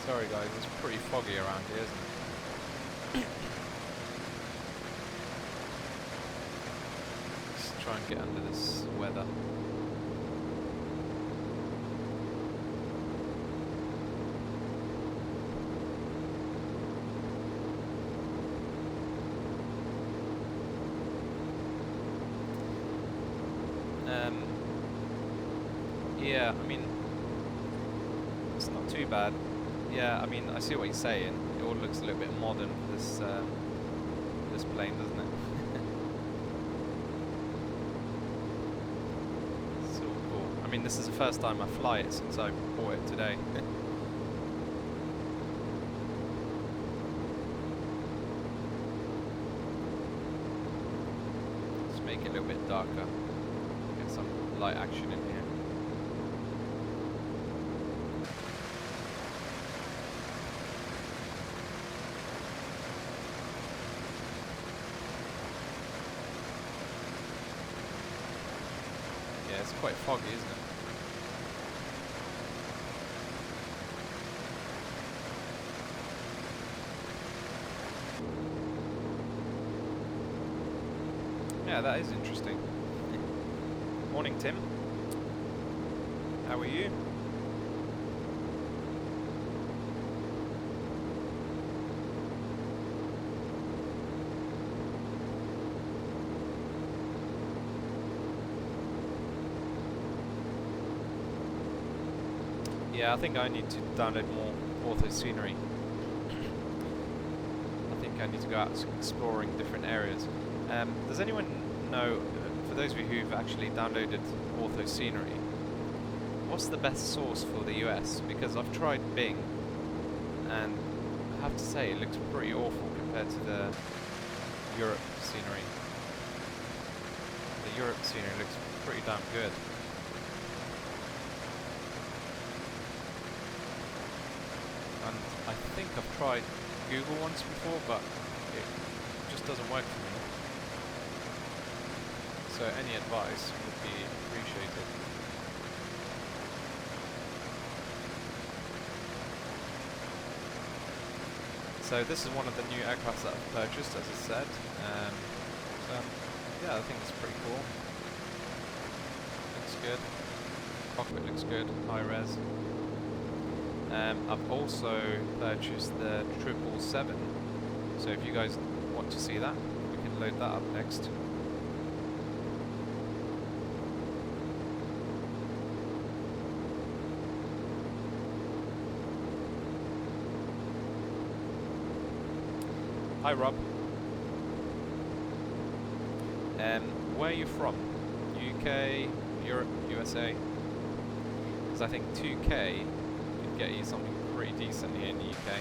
Speaker 1: Sorry guys, it's pretty foggy around here, isn't it? Try and get under this weather. Yeah, I mean, it's not too bad. Yeah, I mean, I see what you're saying. It all looks a little bit modern for this this plane, doesn't it? I mean, this is the first time I fly it since I bought it today. Let's make it a little bit darker. Get some light action in here. Yeah, it's quite foggy, isn't it? Yeah, that is interesting. Morning, Tim. How are you? Yeah, I think I need to download more Ortho scenery. I think I need to go out exploring different areas. Does anyone know, for those of you who've actually downloaded Ortho scenery, what's the best source for the US? Because I've tried Bing, and I have to say it looks pretty awful compared to the Europe scenery. The Europe scenery looks pretty damn good. And I think I've tried Google once before, but it just doesn't work for me. So any advice would be appreciated. So this is one of the new aircraft that I've purchased, as I said. So yeah, I think it's pretty cool. Looks good. Cockpit looks good, high res. I've also purchased the 777. So if you guys want to see that, we can load that up next. Hi Rob. Where are you from? UK, Europe, USA? Because I think 2K could get you something pretty decent here in the UK.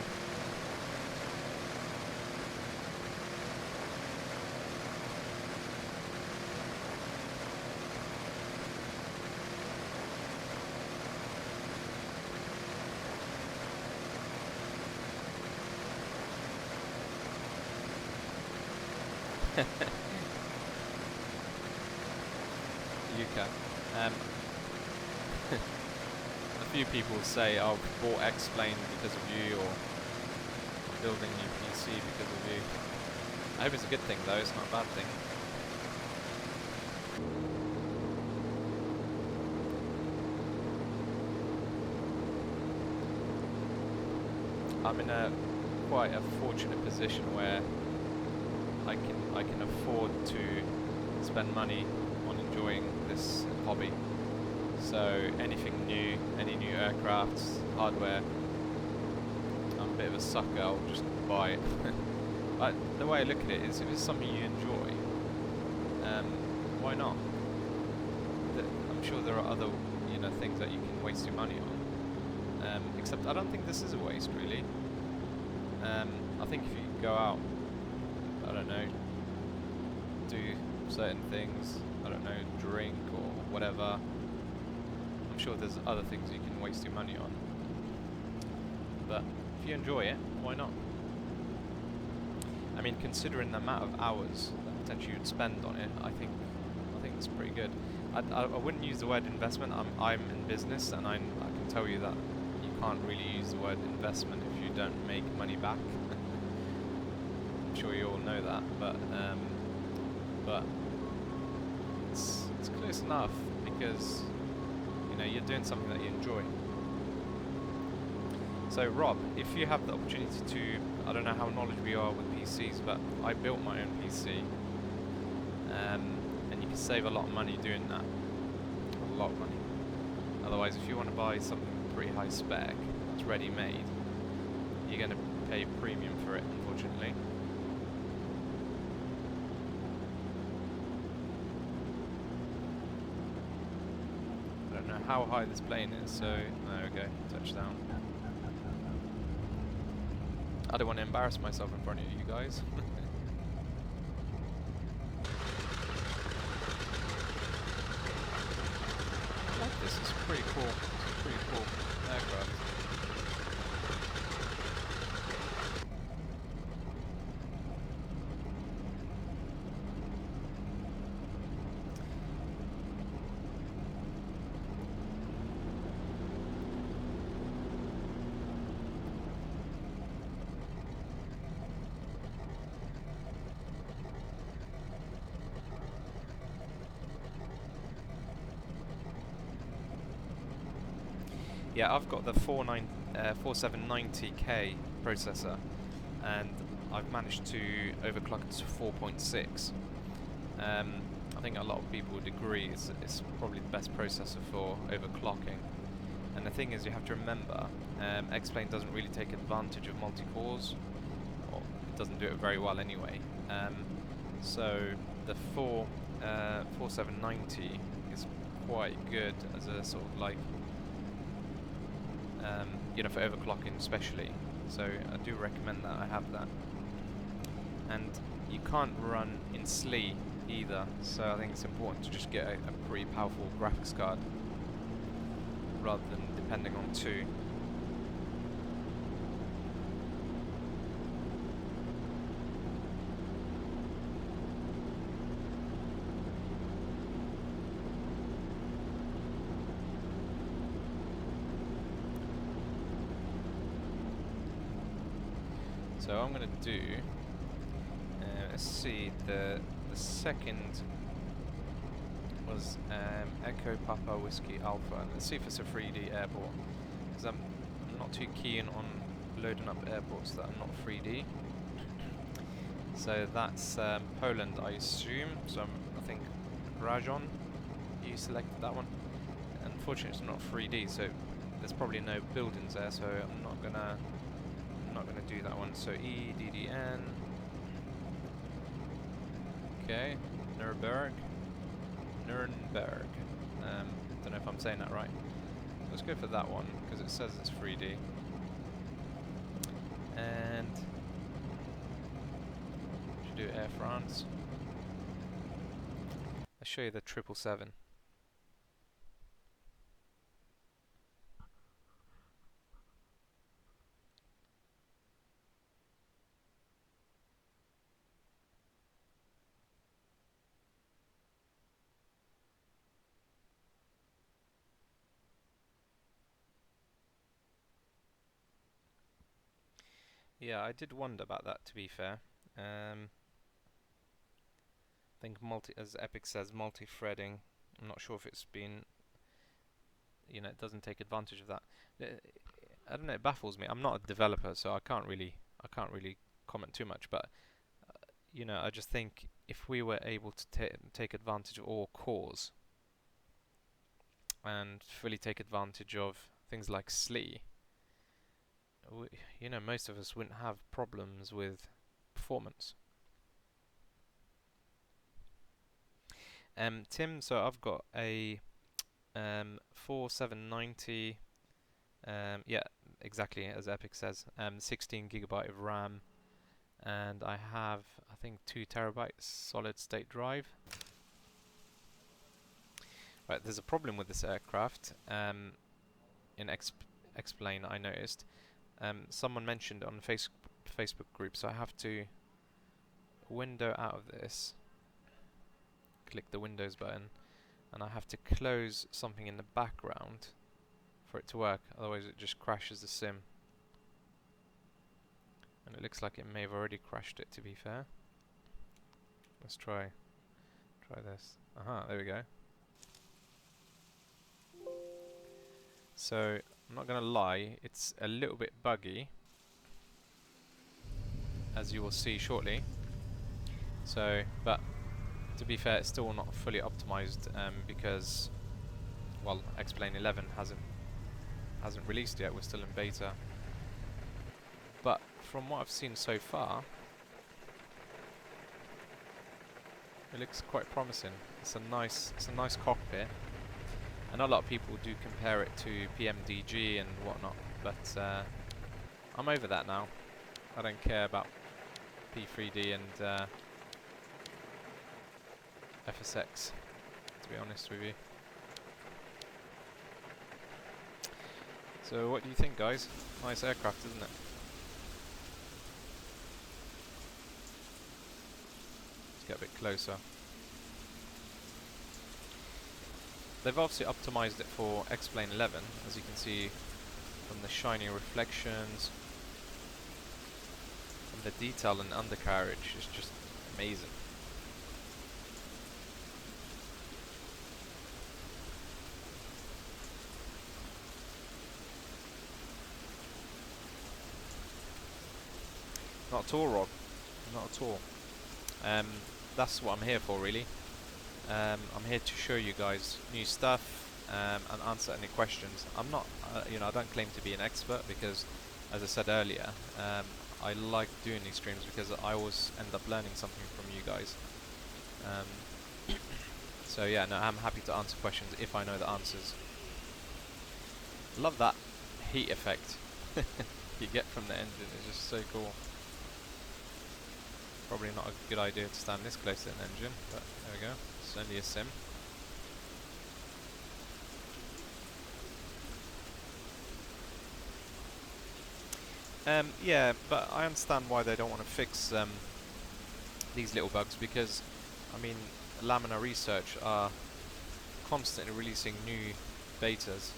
Speaker 1: UK. A few people say, "Oh, bought X-Plane because of you," or "building new PC because of you." I hope it's a good thing, though. It's not a bad thing. I'm in quite a fortunate position where I can afford to spend money on enjoying this hobby. So anything new, any new aircrafts, hardware, I'm a bit of a sucker, I'll just buy it. The way I look at it is, if it's something you enjoy, why not? I'm sure there are other things that you can waste your money on. Except I don't think this is a waste, really. I think if you go out, I don't know, do certain things, I don't know, drink or whatever, I'm sure there's other things you can waste your money on. But if you enjoy it, why not? I mean, considering the amount of hours that potentially you'd spend on it, I think it's pretty good. I wouldn't use the word investment. I'm in business, and I can tell you that you can't really use the word investment if you don't make money back. I'm sure you all know that, but it's close enough, because you're doing something that you enjoy. So Rob, if you have the opportunity to, I don't know how knowledgeable you are with PCs, but I built my own PC, and you can save a lot of money doing that. A lot of money. Otherwise, if you want to buy something pretty high spec that's ready made, you're going to pay a premium for it, unfortunately. I don't know how high this plane is, so there we go, touchdown. I don't want to embarrass myself in front of you guys. I like this, it's pretty cool. It's a pretty cool aircraft. Yeah, I've got the 4790K processor, and I've managed to overclock it to 4.6. I think a lot of people would agree it's probably the best processor for overclocking. And the thing is, you have to remember, X-Plane doesn't really take advantage of multi-cores, or it doesn't do it very well anyway. So the 4790 is quite good as a sort of like, for overclocking especially. So I do recommend that I have that. And you can't run in SLE either, so I think it's important to just get a pretty powerful graphics card rather than depending on two. So I'm going to do, let's see, the second was Echo Papa Whiskey Alpha. Let's see if it's a 3D airport, because I'm not too keen on loading up airports that are not 3D. So that's Poland, I assume. So I think Rajon, you selected that one. Unfortunately, it's not 3D, so there's probably no buildings there. So I'm not gonna do that one. So EDDN. Okay, Nuremberg. Don't know if I'm saying that right. So let's go for that one because it says it's 3D. And should do Air France. Let's show you the 777. Yeah, I did wonder about that, to be fair. I think as Epic says, multi-threading. I'm not sure if it's been, it doesn't take advantage of that. I don't know, it baffles me. I'm not a developer, so I can't really comment too much, but I just think if we were able to take advantage of all cores and fully take advantage of things like SLE, most of us wouldn't have problems with performance. Tim, so I've got a 4790, yeah, exactly as Epic says, 16 gigabyte of RAM, and I have, I think, 2 terabytes solid state drive. Right, there's a problem with this aircraft. In Explain, I noticed. Someone mentioned on Facebook group, so I have to window out of this, click the Windows button, and I have to close something in the background for it to work, otherwise it just crashes the sim. And it looks like it may have already crashed it, to be fair. Let's try this. Aha, there we go. So, I'm not gonna lie, it's a little bit buggy, as you will see shortly. So, but to be fair, it's still not fully optimized because, well, Explain 11 hasn't released yet. We're still in beta. But from what I've seen so far, it looks quite promising. It's a nice cockpit. I know a lot of people do compare it to PMDG and whatnot, but I'm over that now. I don't care about P3D and FSX, to be honest with you. So what do you think, guys? Nice aircraft, isn't it? Let's get a bit closer. They've obviously optimized it for X-Plane 11, as you can see from the shiny reflections, and the detail in the undercarriage is just amazing. Not at all, Rob. Not at all. That's what I'm here for, really. I'm here to show you guys new stuff and answer any questions. I'm not, I don't claim to be an expert because, as I said earlier, I like doing these streams because I always end up learning something from you guys. So yeah, no, I'm happy to answer questions if I know the answers. Love that heat effect you get from the engine. It's just so cool. Probably not a good idea to stand this close to an engine, but there we go. It's only a sim. Yeah, but I understand why they don't want to fix these little bugs because, I mean, Laminar Research are constantly releasing new betas.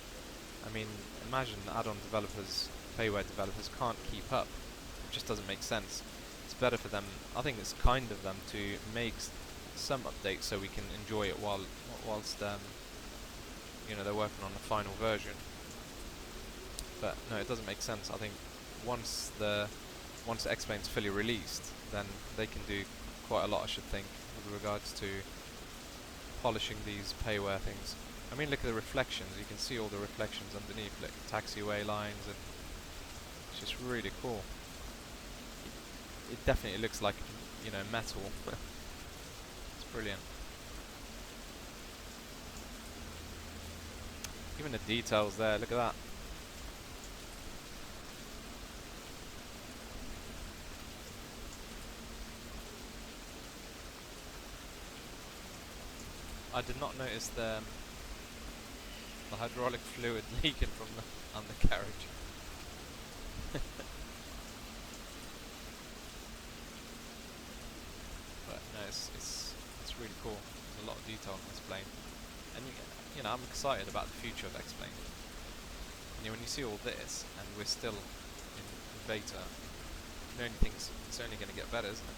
Speaker 1: I mean, imagine add-on developers, payware developers can't keep up It just doesn't make sense. It's better for them. I think it's kind of them to make some updates so we can enjoy it whilst you know, they're working on the final version. But no, it doesn't make sense. I think once the X-Plane's fully released, then they can do quite a lot, I should think, with regards to polishing these payware things. I mean, look at the reflections. You can see all the reflections underneath, like taxiway lines, and it's just really cool. It definitely looks like, you know, metal. It's brilliant. Even the details there, look at that. I did not notice the hydraulic fluid leaking from the undercarriage. But no, it's really cool. There's a lot of detail on this plane, and you know, I'm excited about the future of X-Plane. You know, when you see all this, and we're still in beta, you know, it's only going to get better, isn't it?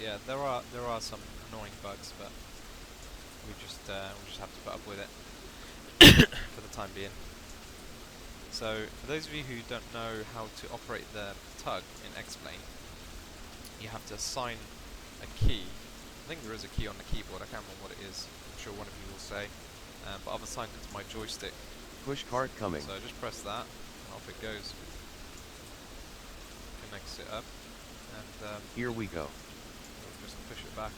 Speaker 1: Yeah, there are some annoying bugs, but we just have to put up with it for the time being. So, for those of you who don't know how to operate the tug in X-Plane, you have to assign a key. I think there is a key on the keyboard. I can't remember what it is. I'm sure one of you will say. But I've assigned it to my joystick.
Speaker 2: Push cart coming.
Speaker 1: So just press that, and off it goes. Connects it up, and
Speaker 2: here we go.
Speaker 1: Just push it back.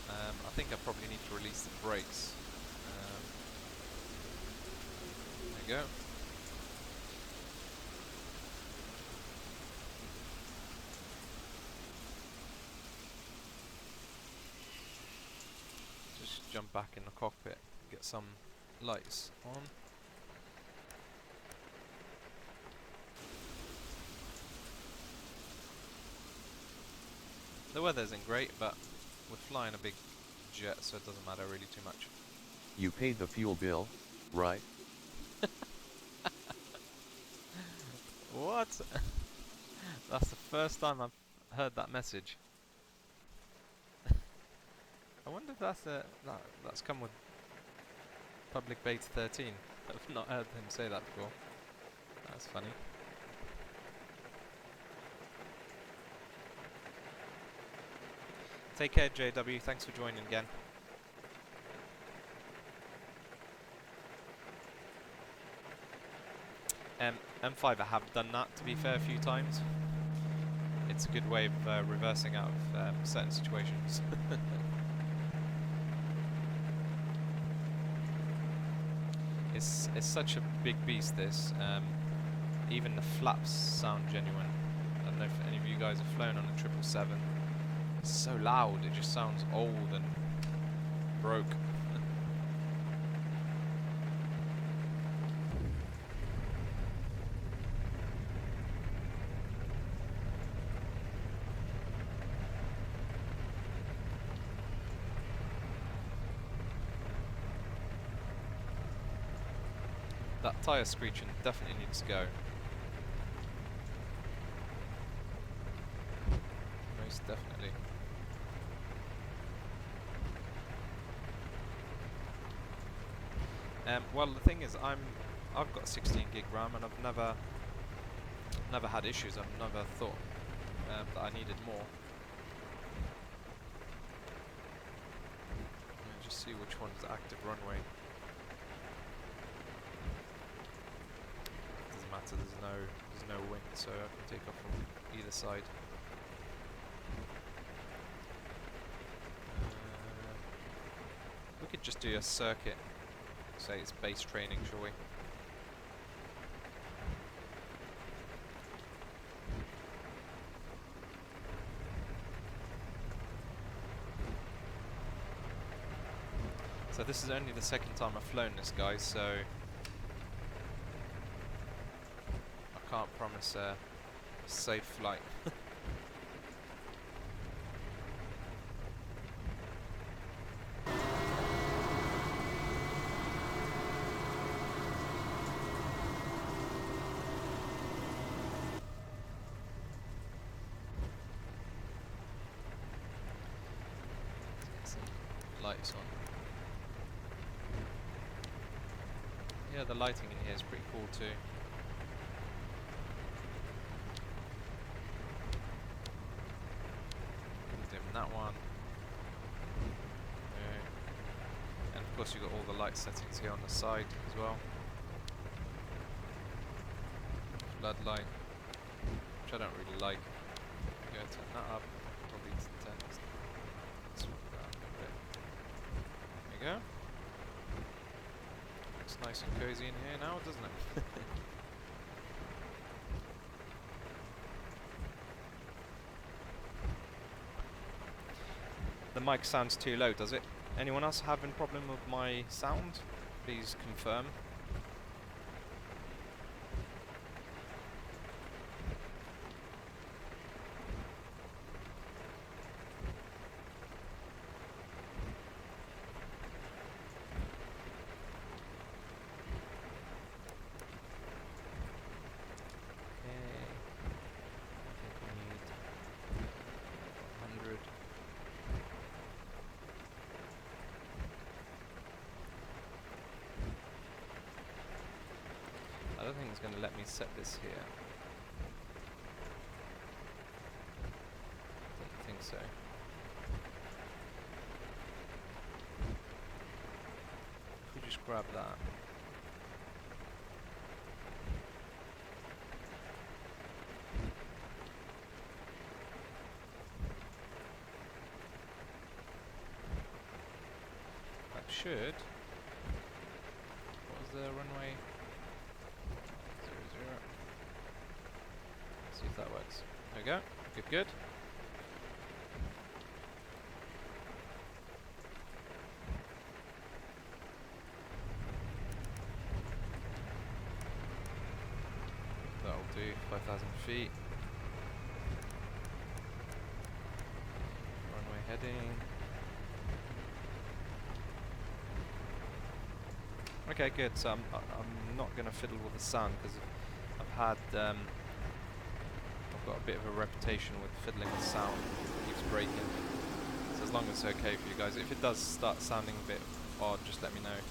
Speaker 1: I think I probably need to release the brakes. There you go. Just jump back in the cockpit, get some lights on. The weather isn't great, but we're flying a big jet, so it doesn't matter really too much.
Speaker 2: You paid the fuel bill, right?
Speaker 1: What? That's the first time I've heard that message. I wonder if that's come with Public Beta 13. I've not heard him say that before. That's funny. Take care, JW. Thanks for joining again. M5, I have done that, to be fair, a few times. It's a good way of reversing out of certain situations. It's such a big beast, this. Even the flaps sound genuine. I don't know if any of you guys have flown on a 777. It's so loud, it just sounds old and broke. That tyre screeching definitely needs to go. Most definitely. Well, the thing is, I've got 16 gig RAM, and I've never had issues. I've never thought that I needed more. Let me just see which one's the active runway. Doesn't matter. There's no wing, so I can take off from either side. We could just do a circuit. Say it's base training, shall we? So this is only the second time I've flown this, guys, so can't promise a safe flight. Let's get some lights on. Yeah, the lighting in here is pretty cool too. Dim that one. Okay. And of course you've got all the light settings here on the side as well. Floodlight, which I don't really like. Go turn that up. Probably turn this. Swap that up a bit. There you go. Looks nice and cozy in here now, doesn't it? The mic sounds too low, does it? Anyone else having problem with my sound? Please confirm. I don't think it's going to let me set this here. Don't think so. If we just grab that. That should. What was the runway? 00. See if that works. There we go. Good, good. That'll do. 5,000 feet. Runway heading. Okay, good. So I'm not going to fiddle with the sound because I've got a bit of a reputation with fiddling with sound. It keeps breaking. So as long as it's okay for you guys. If it does start sounding a bit odd, just let me know.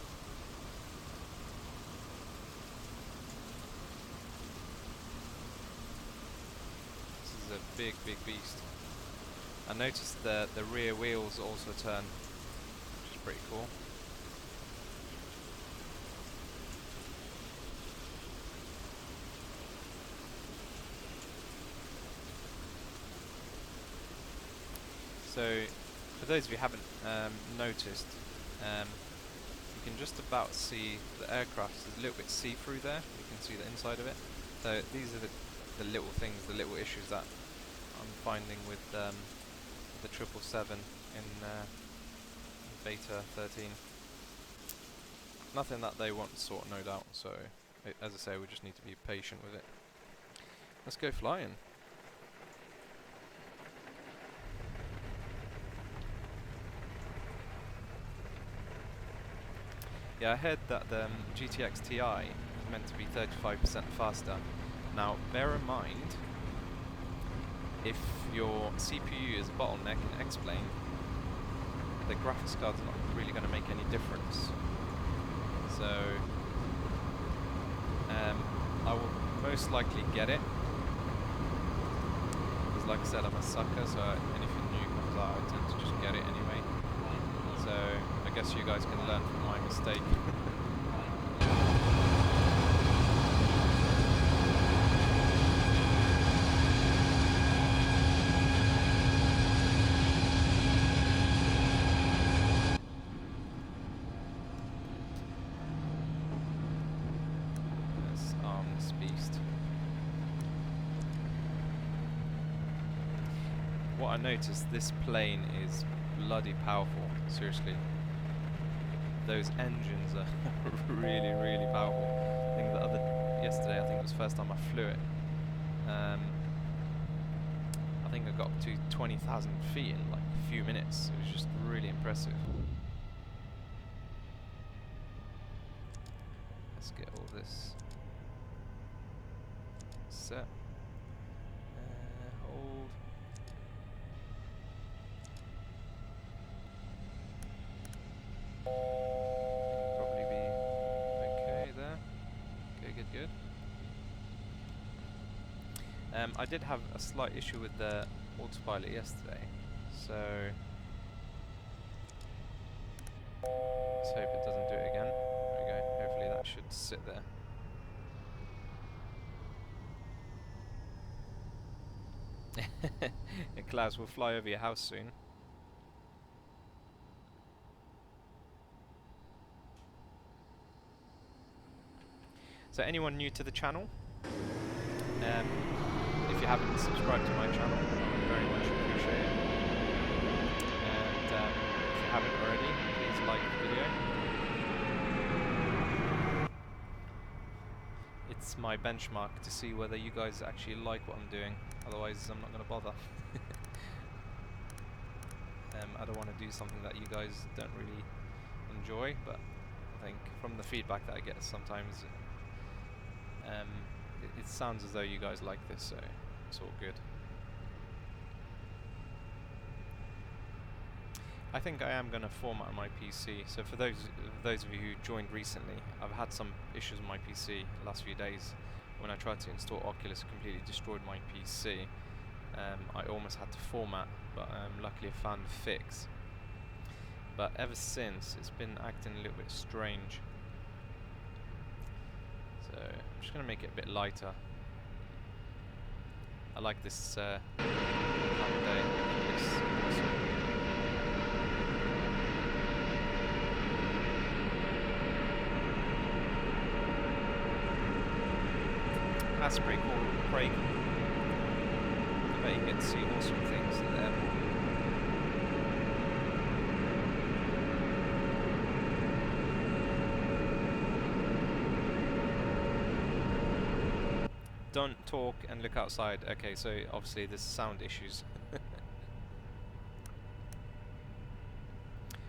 Speaker 1: This is a big, big beast. I noticed the rear wheels also turn, which is pretty cool. So, for those of you who haven't noticed, you can just about see the aircraft is a little bit see-through there. You can see the inside of it. So these are the little things, the little issues that I'm finding with the 777 in Beta 13. Nothing that they want to sort, no doubt. So, as I say, we just need to be patient with it. Let's go flying. Yeah, I heard that the GTX Ti is meant to be 35% faster. Now, bear in mind, if your CPU is a bottleneck in X-Plane, the graphics card's not really going to make any difference. So, I will most likely get it. Because like I said, I'm a sucker, so anything new comes out, I tend to just get it anyway. So, I guess you guys can learn from my mistake. Let's arm this beast. What I noticed, this plane is bloody powerful, seriously. Those engines are really, really powerful. I think the other yesterday. I think it was the first time I flew it. I think I got up to 20,000 feet in like a few minutes. It was just really impressive. Let's get all this set. Hold. Probably be okay there. Okay, good. I did have a slight issue with the autopilot yesterday, so let's hope it doesn't do it again. There we go. Hopefully that should sit there. Klaus will fly over your house soon. So anyone new to the channel, if you haven't subscribed to my channel, I would very much appreciate it. And if you haven't already, please like the video. It's my benchmark to see whether you guys actually like what I'm doing. Otherwise, I'm not going to bother. I don't want to do something that you guys don't really enjoy, but I think from the feedback that I get sometimes, it sounds as though you guys like this, so it's all good. I think I am going to format my PC. So for those of you who joined recently, I've had some issues with my PC last few days. When I tried to install Oculus, it completely destroyed my PC. I almost had to format, but luckily I found a fix. But ever since, it's been acting a little bit strange. So I'm just going to make it a bit lighter. I like this time of day. It's awesome. That's pretty cool, Craig. I bet you get to see awesome things at the airport. Don't talk and look outside. Okay, so obviously there's sound issues.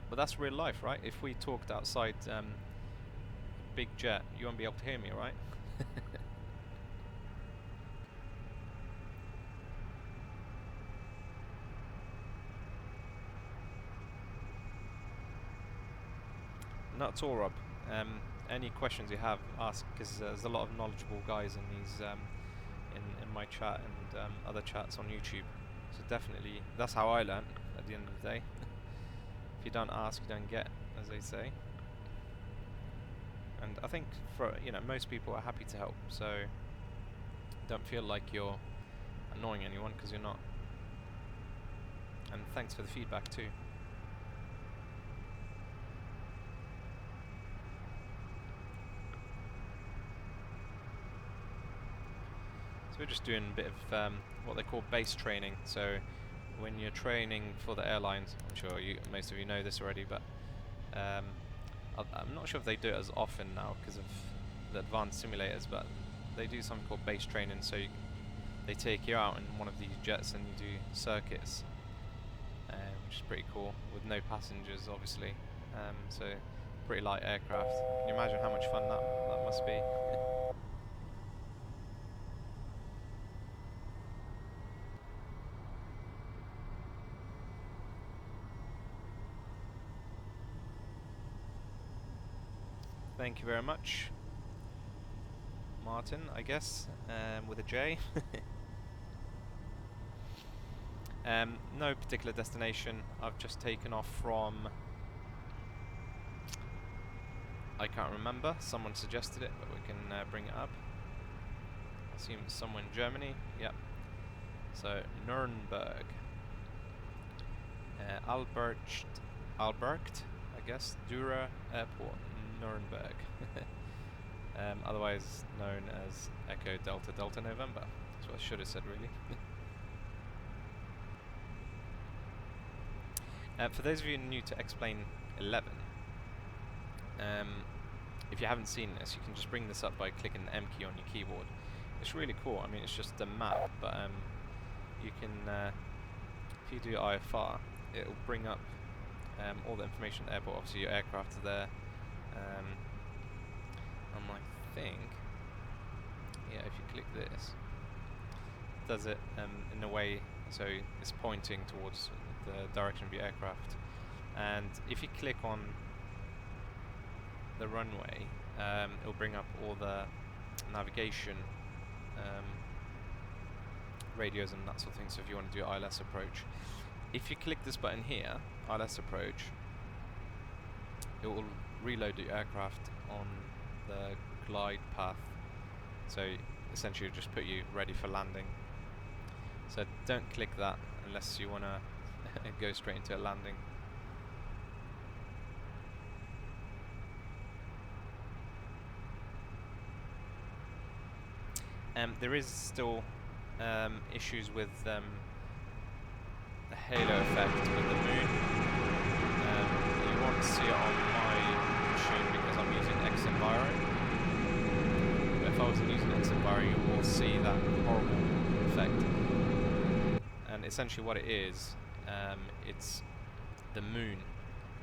Speaker 1: But that's real life, right? If we talked outside big jet, you won't be able to hear me, right? Not at all, Rob. Any questions you have, ask, because there's a lot of knowledgeable guys in these in my chat and other chats on YouTube. So definitely, that's how I learn at the end of the day. If you don't ask, you don't get, as they say. And I think for most people are happy to help. So don't feel like you're annoying anyone, because you're not. And thanks for the feedback too. We're just doing a bit of what they call base training. So when you're training for the airlines, I'm sure most of you know this already, but I'm not sure if they do it as often now because of the advanced simulators, but they do something called base training. So they take you out in one of these jets and you do circuits, which is pretty cool, with no passengers obviously. So pretty light aircraft. Can you imagine how much fun that must be? Thank you very much, Martin, I guess, with a J. No particular destination. I've just taken off from, I can't remember, someone suggested it, but we can bring it up. I assume it's somewhere in Germany. Yep. So Nuremberg, Albrecht, I guess, Dürer Airport, Nuremberg. Otherwise known as Echo Delta Delta November. That's what I should have said, really. For those of you new to Explain 11, if you haven't seen this, you can just bring this up by clicking the M key on your keyboard. It's really cool. I mean, it's just a map, but you can, if you do IFR, it'll bring up all the information at the airport. Obviously, your aircraft are there. And I think, yeah, if you click this, it does it in a way so it's pointing towards the direction of your aircraft. And if you click on the runway, it'll bring up all the navigation radios and that sort of thing. So if you want to do ILS approach, if you click this button here, ILS approach, it will reload your aircraft on the glide path. So essentially it'll just put you ready for landing. So don't click that unless you want to go straight into a landing. There is still issues with the halo effect with the moon. You won't see it on my machine because I'm using X-Enviro. But if I wasn't using X-Enviro, you will see that horrible effect. And essentially what it is, it's the moon.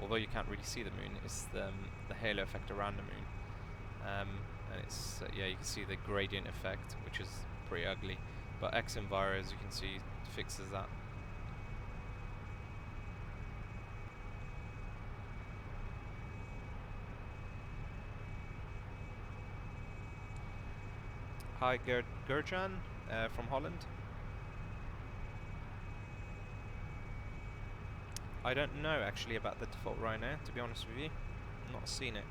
Speaker 1: Although you can't really see the moon, it's the halo effect around the moon. And it's yeah, you can see the gradient effect, which is pretty ugly. But X-Enviro, as you can see, fixes that. Hi, Gurjan from Holland. I don't know actually about the default Rhino, to be honest with you. I've not seen it.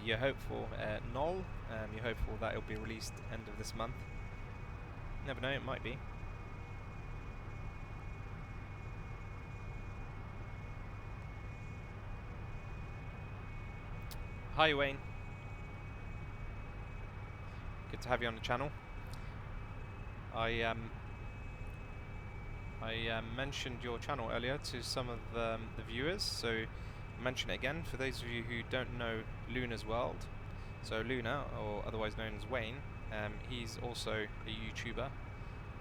Speaker 1: You're hopeful, Noel. You're hopeful that it'll be released end of this month. Never know, it might be. Hi Wayne. Good to have you on the channel. I mentioned your channel earlier to some of the viewers, so mention it again for those of you who don't know Luna's World. So Luna, or otherwise known as Wayne, he's also a YouTuber,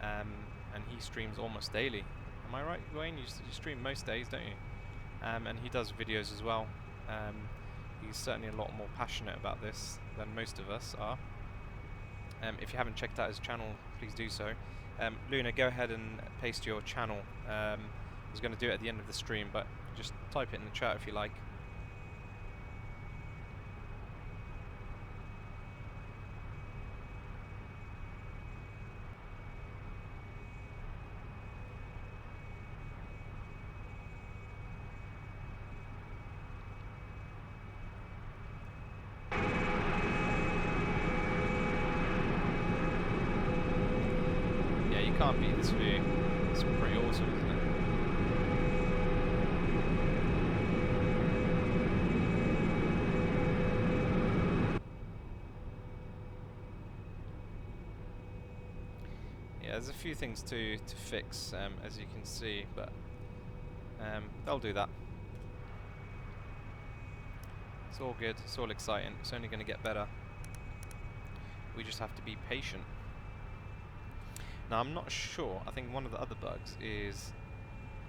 Speaker 1: and he streams almost daily. Am I right, Wayne? You stream most days, don't you? And he does videos as well. He's certainly a lot more passionate about this than most of us are. If you haven't checked out his channel, please do so. Luna, go ahead and paste your channel. I was going to do it at the end of the stream, but just type it in the chat if you like. Yeah, you can't beat this view. It's pretty awesome, isn't it? There's a few things to fix, as you can see, but they'll do that. It's all good, it's all exciting, it's only going to get better. We just have to be patient. Now I'm not sure, I think one of the other bugs is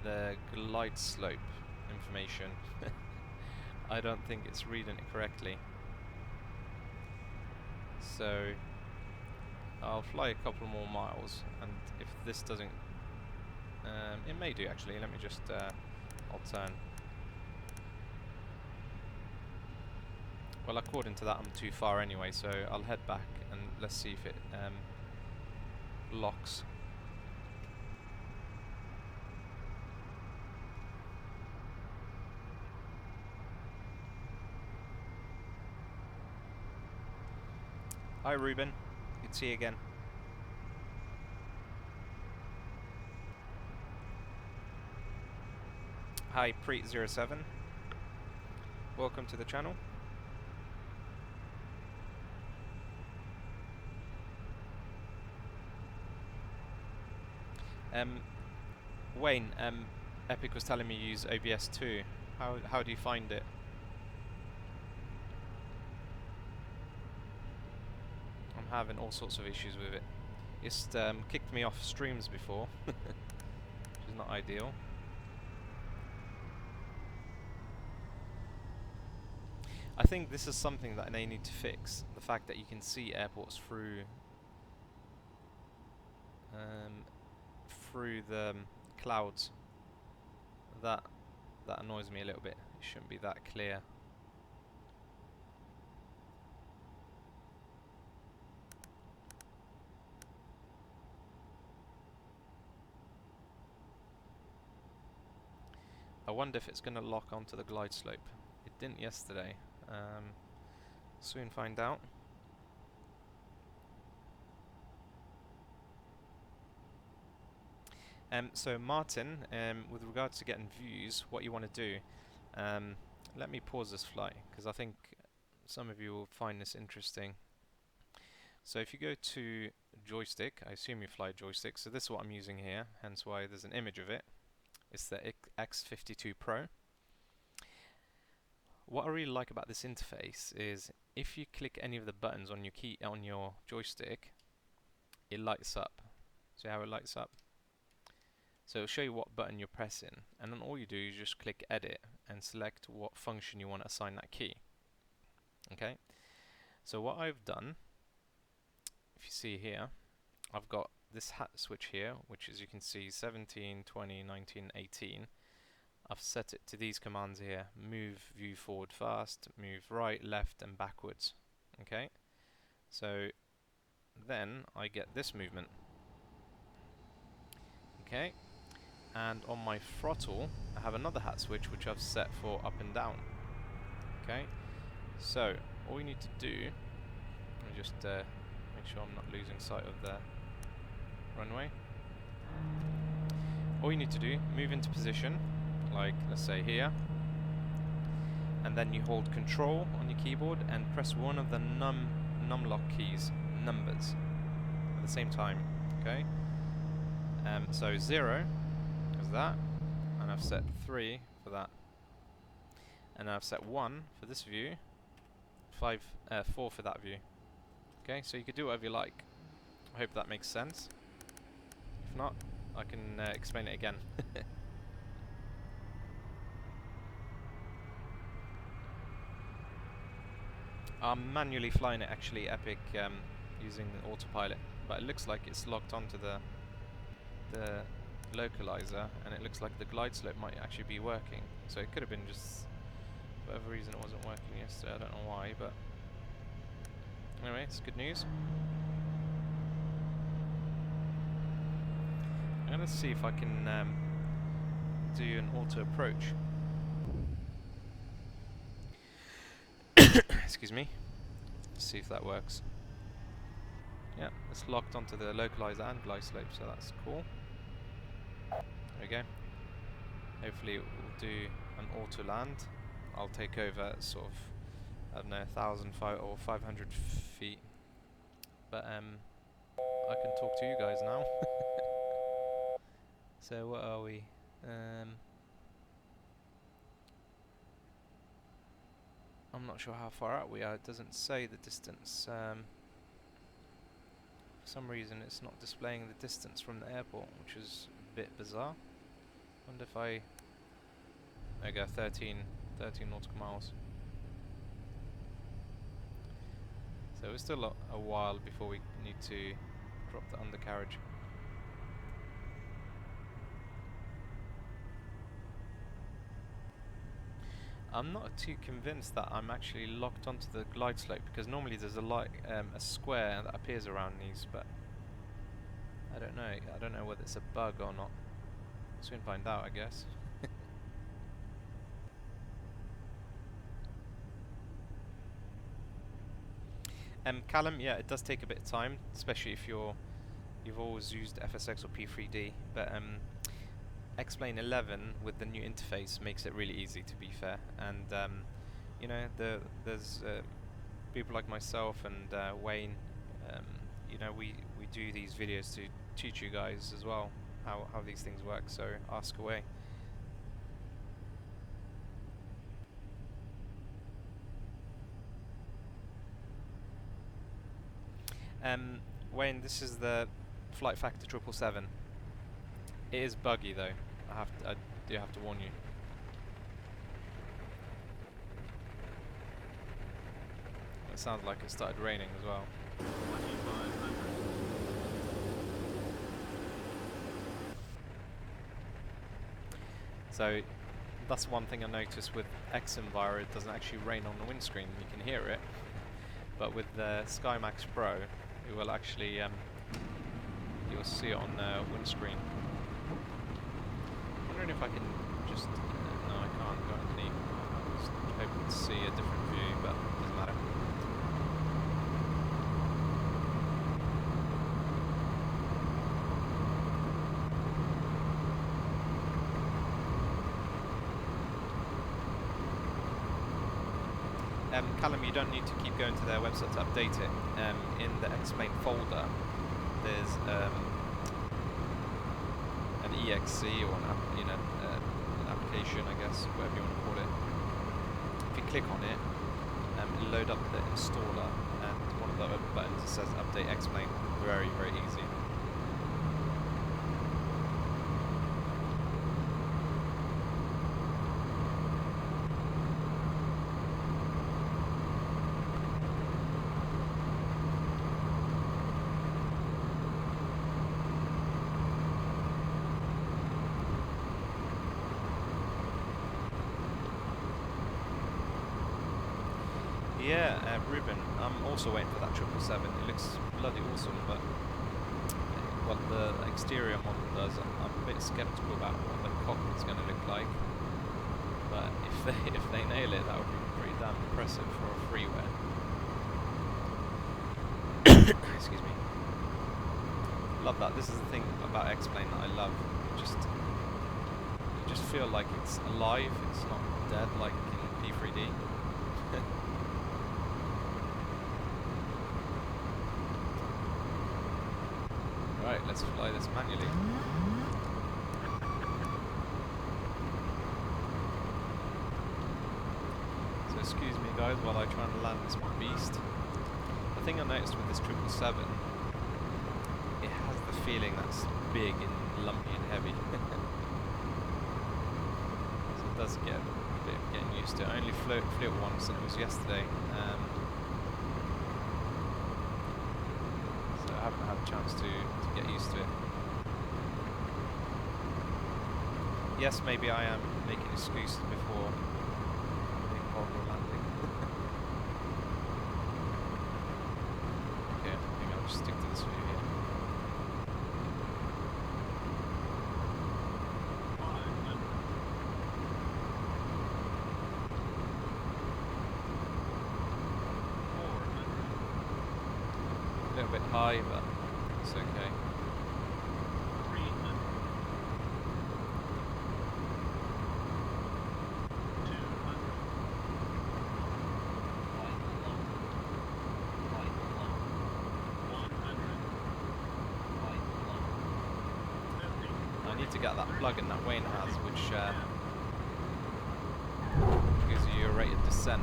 Speaker 1: the glide slope information. I don't think it's reading it correctly. So I'll fly a couple more miles, and if this doesn't, it may do actually. Let me just, I'll turn. Well, according to that, I'm too far anyway, so I'll head back and let's see if it locks. Hi, Ruben. Good to see you again. Hi, Preet07. Welcome to the channel. Um, Wayne, Epic was telling me you use OBS too. How do you find it? I'm having all sorts of issues with it. It's kicked me off streams before, which is not ideal. I think this is something that they need to fix. The fact that you can see airports through the clouds. That annoys me a little bit. It shouldn't be that clear. I wonder if it's going to lock onto the glide slope. It didn't yesterday. Soon find out. So Martin, with regards to getting views, what you want to do, let me pause this flight because I think some of you will find this interesting. So if you go to joystick, I assume you fly joystick, so this is what I'm using here, hence why there's an image of it. It's the X52 Pro. What I really like about this interface is if you click any of the buttons on your joystick, it lights up. See how it lights up? So it'll show you what button you're pressing, and then all you do is just click edit and select what function you want to assign that key. Okay? So what I've done, if you see here, I've got this hat switch here, which as you can see 17, 20, 19, 18. I've set it to these commands here: move view forward fast, move right, left and backwards. Okay? So then I get this movement. Okay? And on my throttle I have another hat switch which I've set for up and down. Okay? So all you need to do, let me just make sure I'm not losing sight of the runway. All you need to do, move into position, like let's say here, and then you hold control on your keyboard and press one of the numlock keys, numbers, at the same time. Okay? So 0 is that, and I've set 3 for that, and I've set 1 for this view, 4 for that view. Okay, so you could do whatever you like. I hope that makes sense. If not, I can explain it again. I'm manually flying it actually, Epic, using the autopilot, but it looks like it's locked onto the localizer, and it looks like the glide slope might actually be working. So it could have been just, for whatever reason it wasn't working yesterday, I don't know why, but anyway, it's good news. I'm going to see if I can do an auto approach. Excuse me. Let's see if that works. Yeah, it's locked onto the localizer and glide slope, so that's cool. There we go. Hopefully it will do an auto land. I'll take over at sort of, I don't know, 1,000 or 500 feet. But I can talk to you guys now. So what are we? I'm not sure how far out we are. It doesn't say the distance. For some reason it's not displaying the distance from the airport, which is a bit bizarre. Wonder if there we go, 13 nautical miles. So it's still a while before we need to drop the undercarriage. I'm not too convinced that I'm actually locked onto the glide slope, because normally there's a square that appears around these, but I don't know. I don't know whether it's a bug or not. Soon find out, I guess. Callum, yeah, it does take a bit of time, especially if you've always used FSX or P3D, but X-Plane 11 with the new interface makes it really easy, to be fair. And you know, there's people like myself and Wayne. You know, we do these videos to teach you guys as well. how these things work, so ask away. Wayne, this is the Flight Factor 777. It is buggy though. I do have to warn you. It sounds like it started raining as well. So that's one thing I noticed with X-Enviro, it doesn't actually rain on the windscreen, you can hear it. But with the SkyMax Pro, it will actually, you'll see it on the windscreen. I'm wondering if I can just, no I can't go underneath. I was hoping to see a different view, but it doesn't matter. Callum, you don't need to keep going to their website to update it. In the Explain folder, there's an exe or an application, I guess, whatever you want to call it. If you click on it, it'll load up the installer, and one of the buttons says Update Explain. Very, very easy. Yeah, Ruben, I'm also waiting for that 777. It looks bloody awesome, but what the exterior model does, I'm a bit skeptical about what the cockpit's going to look like. But if they nail it, that would be pretty damn impressive for a freeware. Excuse me. Love that. This is the thing about X-Plane that I love. You just feel like it's alive. It's not dead like in P3D. Right, let's fly this manually. So excuse me guys while I try and land this beast. The thing I noticed with this 777, it has the feeling that's big and lumpy and heavy. So it does get a bit of getting used to it. I only flew it once and it was yesterday. So I haven't had a chance to get used to it. Yes, maybe I am making excuses before a horrible landing. Okay, maybe I'll just stick to this view here. A little bit high, but it's okay. I need to get that plug-in that Wayne has, which gives you a rated descent.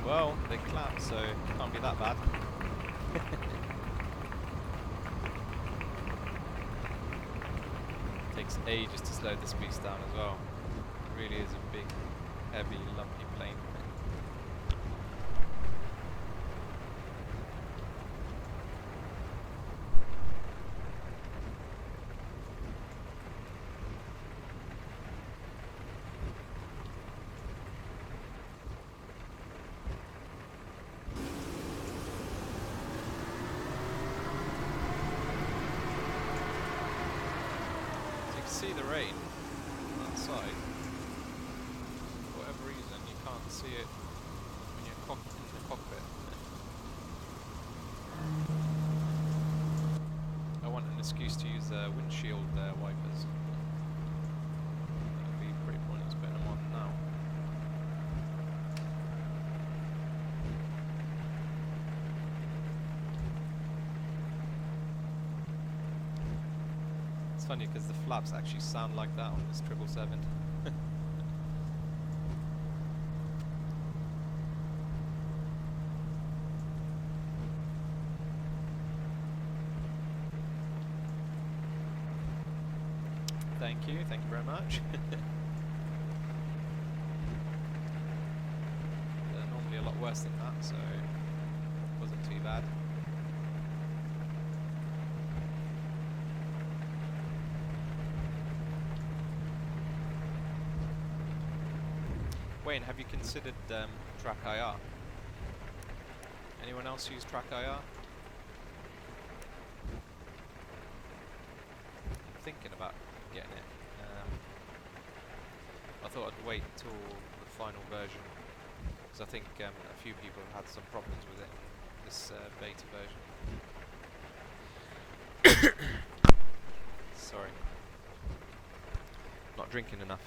Speaker 1: Well, they clap, so it can't be that bad. Takes ages to slow this beast down as well. It really is a big, heavy, lumpy plane. See the rain on that side. For whatever reason, you can't see it when you're in the cockpit. I want an excuse to use windshield wipers. funny because the flaps actually sound like that on this 777. Thank you very much. They're normally a lot worse than that, so it wasn't too bad. Wayne, have you considered Track IR? Anyone else use Track IR? I'm thinking about getting it. I thought I'd wait till the final version, because I think a few people have had some problems with it in this beta version. Sorry. Not drinking enough.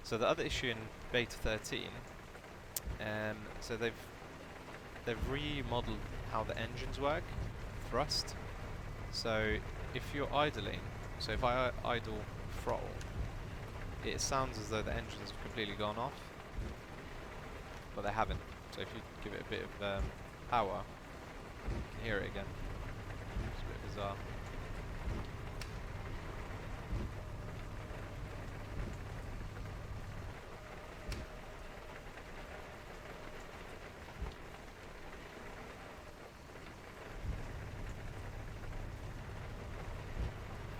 Speaker 1: So the other issue in beta 13, so they've remodeled how the engines work, thrust. So if you're idling, so if I idle throttle, it sounds as though the engines have completely gone off, but they haven't. So if you give it a bit of power, you can hear it again. It's a bit bizarre.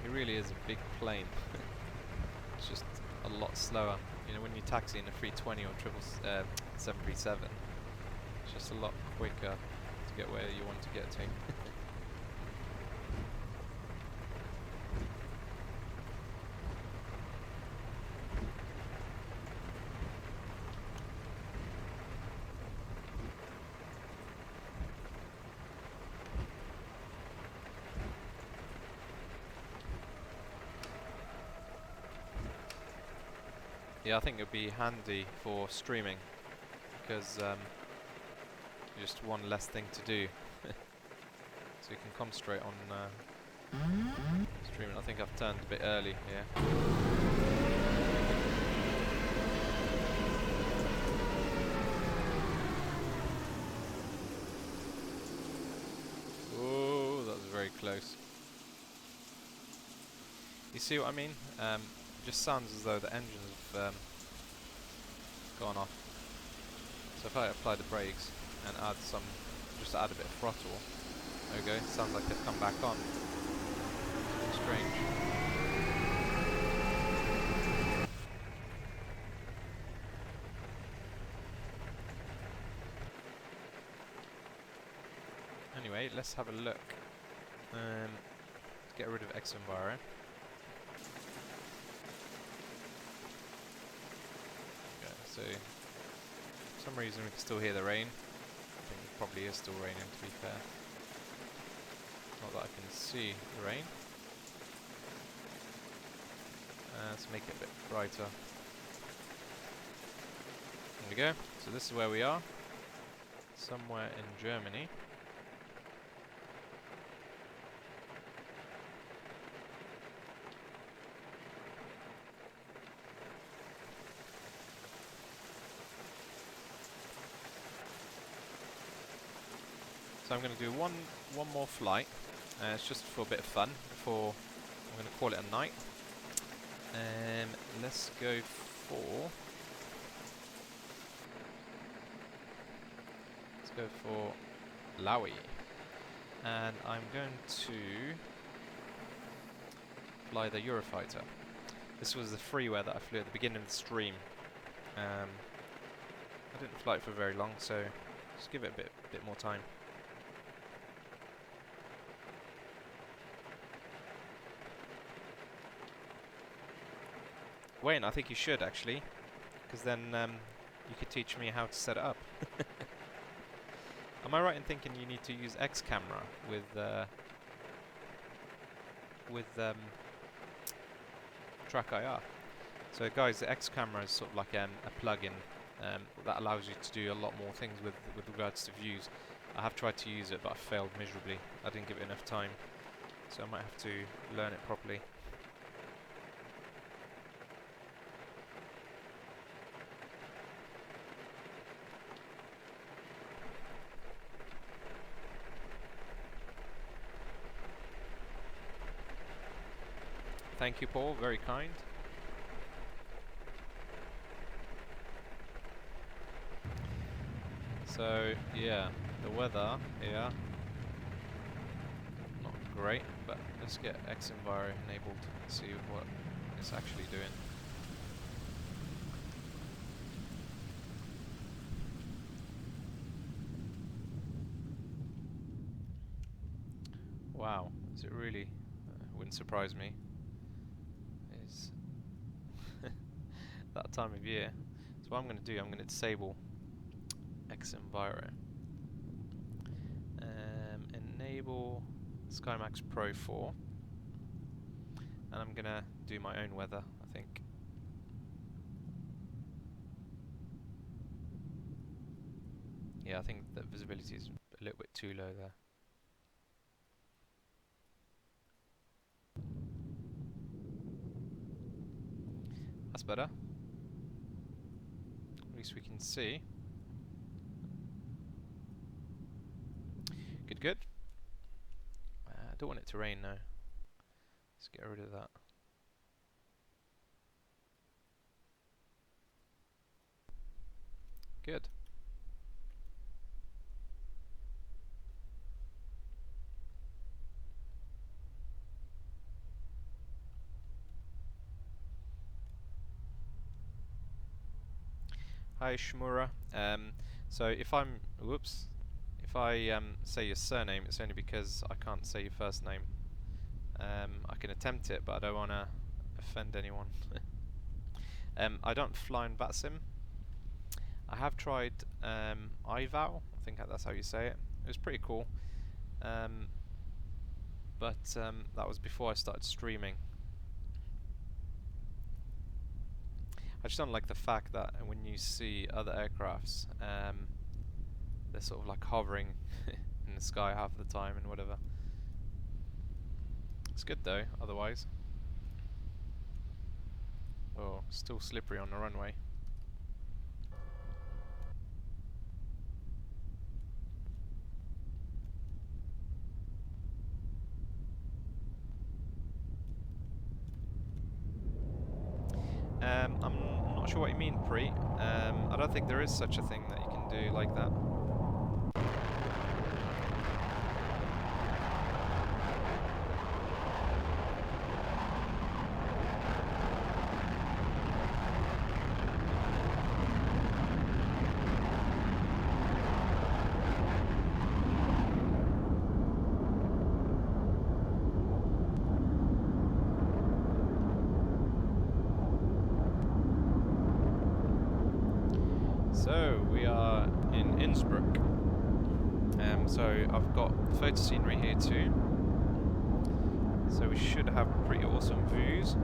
Speaker 1: It really is a big plane. It's just a lot slower. You know, when you taxi in a 320 or 737, it's just a lot quicker to get where you want to get to. Yeah, I think it would be handy for streaming, because just one less thing to do, so you can concentrate on streaming. I think I've turned a bit early here. Oh, that was very close. You see what I mean? It just sounds as though the engines have gone off. So if I apply the brakes and add some, just add a bit of throttle, there we go, sounds like they've come back on. Strange. Anyway, let's have a look. Let's get rid of X-Enviro. So, for some reason we can still hear the rain. I think it probably is still raining, to be fair. Not that I can see the rain. Let's make it a bit brighter. There we go. So this is where we are. Somewhere in Germany. So I'm going to do one more flight. It's just for a bit of fun. Before I'm going to call it a night. Let's go for. Let's go for Laui, and I'm going to fly the Eurofighter. This was the freeware that I flew at the beginning of the stream. I didn't fly it for very long, so just give it a bit more time. Wayne, I think you should actually, because then you could teach me how to set it up. Am I right in thinking you need to use X camera with Track IR? So guys, the X camera is sort of like a plugin that allows you to do a lot more things with regards to views. I have tried to use it, but I failed miserably. I didn't give it enough time, so I might have to learn it properly. Thank you, Paul. Very kind. So, yeah, the weather here, not great, but let's get X-Enviro enabled and see what it's actually doing. Wow, is it really? Wouldn't surprise me. It's that time of year. So what I'm going to do, I'm going to disable X-Enviro. Enable SkyMax Pro 4. And I'm going to do my own weather, I think. Yeah, I think the visibility is a little bit too low there. That's better. At least we can see. Good, good. I don't want it to rain now. Let's get rid of that. Good. Hi Shmura. So if I'm, if I say your surname, it's only because I can't say your first name. I can attempt it, but I don't want to offend anyone. I don't fly in VATSIM. I have tried iVow, I think that's how you say it. It was pretty cool, but that was before I started streaming. I just don't like the fact that when you see other aircrafts, they're sort of like hovering in the sky half the time and whatever. It's good though, otherwise. Oh, still slippery on the runway. I'm not sure what you mean, Pre. I don't think there is such a thing that you can do like that. So we are in Innsbruck. So I've got photo scenery here too. So we should have pretty awesome views.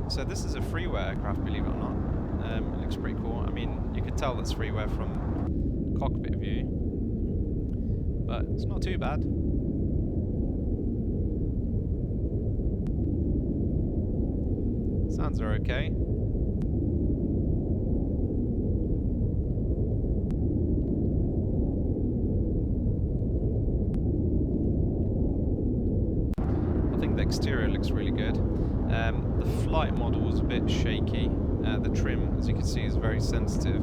Speaker 1: So this is a freeware aircraft, believe it or not. It looks pretty cool. I mean, you could tell that's freeware from cockpit view, but it's not too bad. Sounds are okay. I think the exterior looks really good. The flight model is a bit shaky. The trim, as you can see, is very sensitive.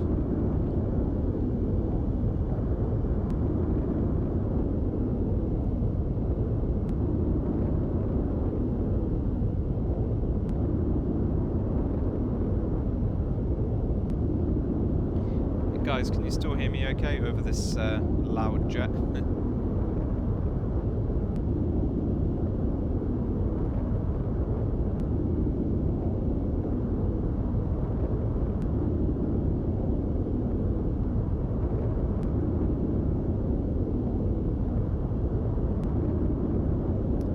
Speaker 1: Guys, can you still hear me okay over this loud jet?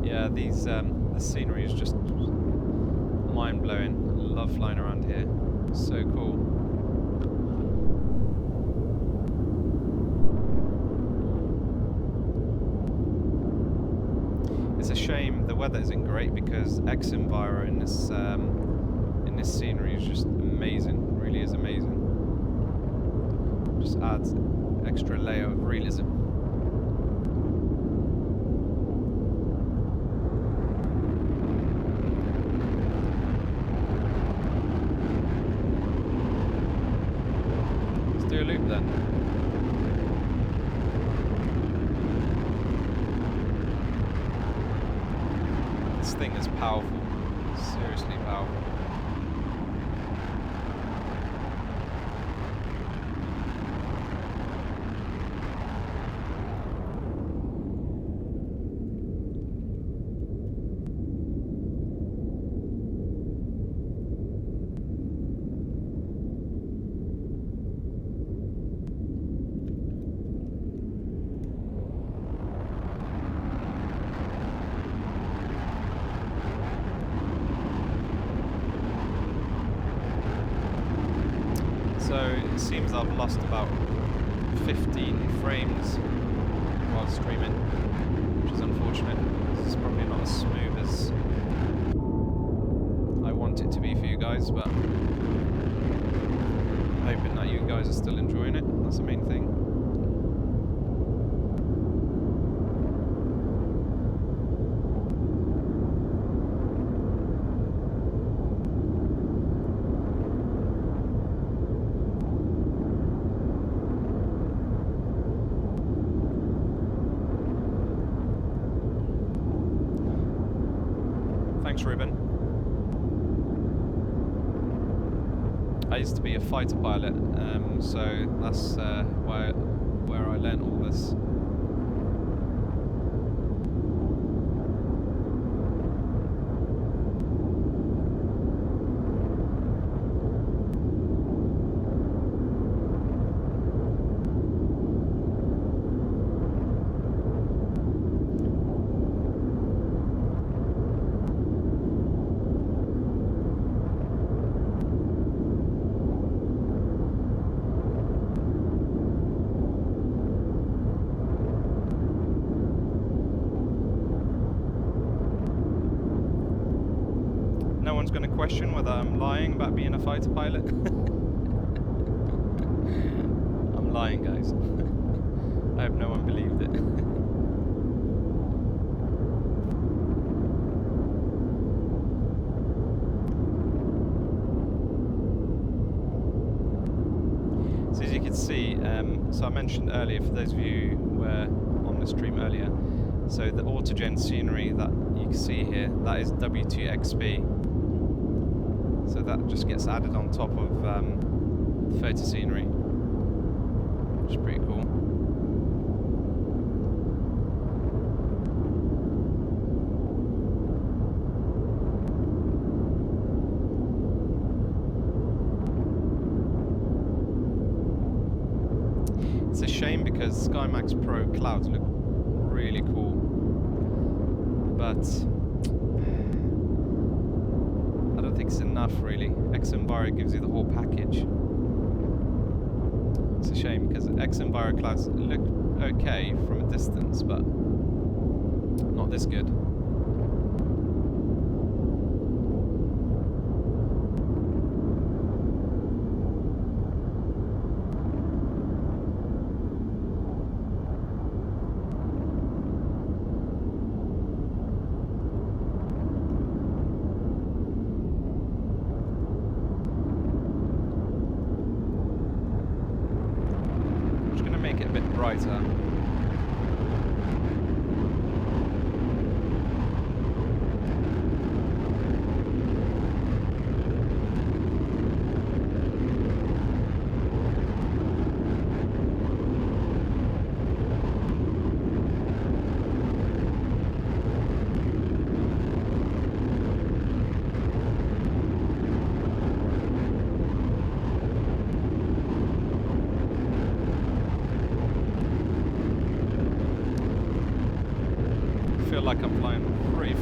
Speaker 1: Yeah, these The scenery is just mind-blowing. I love flying around here. So cool. It's a shame the weather isn't great because X-Enviro in this scenery is just amazing. It really is amazing. Just adds extra layer of realism. Let's do a loop then. This thing is powerful, seriously powerful. So it seems I've lost about 15 frames while streaming, which is unfortunate. This is probably not as smooth as I want it to be for you guys, but I'm hoping that you guys are still enjoying it. That's the main thing. Thanks, Ruben. I used to be a fighter pilot, so that's where I learnt all this. No one's going to question whether I'm lying about being a fighter pilot. I'm lying, guys. I hope no one believed it. So as you can see, so I mentioned earlier, for those of you who were on the stream earlier, so the autogen scenery that you can see here, that is W2XP. So that just gets added on top of the photo scenery, which is pretty cool. It's a shame because SkyMax Pro clouds look really cool, but I don't think it's enough really. X-Enviro gives you the whole package. It's a shame because X-Enviro clouds look okay from a distance, but not this good. Make it a bit brighter.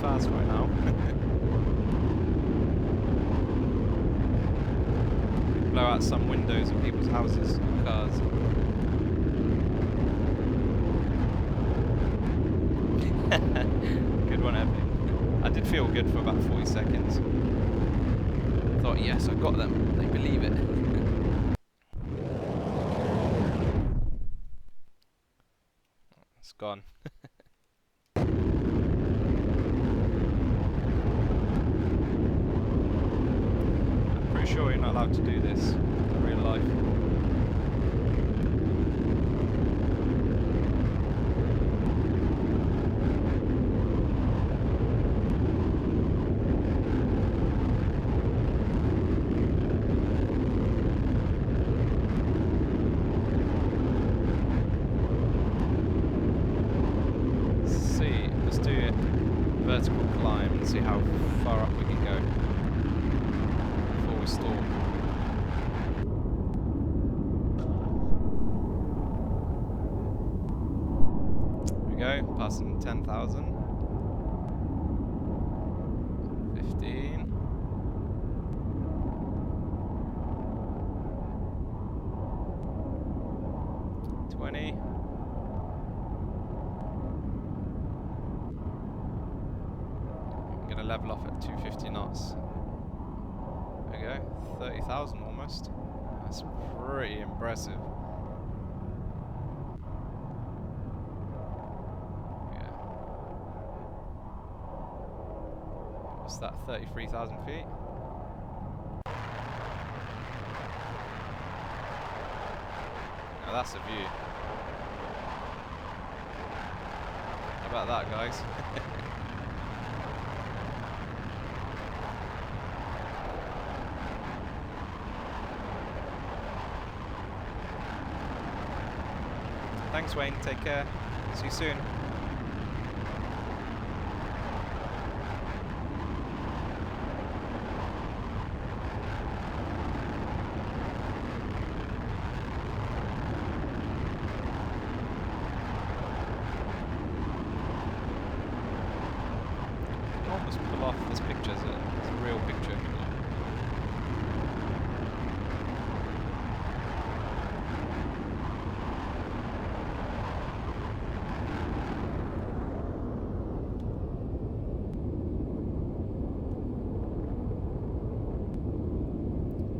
Speaker 1: fast right now. Blow out some windows of people's houses, cars. Good one, Evan. I did feel good for about 40 seconds. Thought, yes, I got them. They believe it. It's gone. I'm pretty sure you're not allowed to do this in real life. Vertical climb and see how far up we can go before we stall. Here we go, passing 10,000. 15. 20. Level off at 250 knots. There we go, 30,000 almost. That's pretty impressive. Yeah. What's that, 33,000 feet? Now that's a view. How about that, guys? Thanks, Wayne. Take care. See you soon. You can almost pull off this picture as a real picture.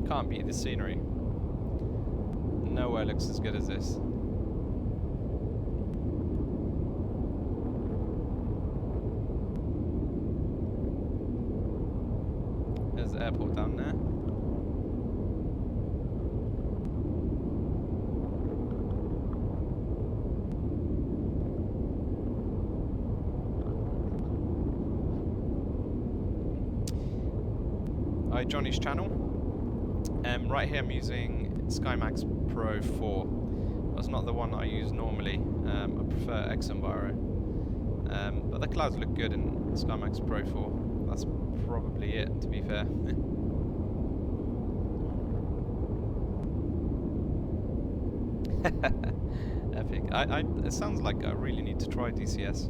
Speaker 1: Can't beat the scenery. Nowhere looks as good as this. There's the airport down there. Hi, Johnny's channel. Right here I'm using SkyMax Pro 4. That's not the one that I use normally. I prefer Exenviro. But the clouds look good in SkyMax Pro 4. That's probably it, to be fair. Epic. It sounds like I really need to try DCS.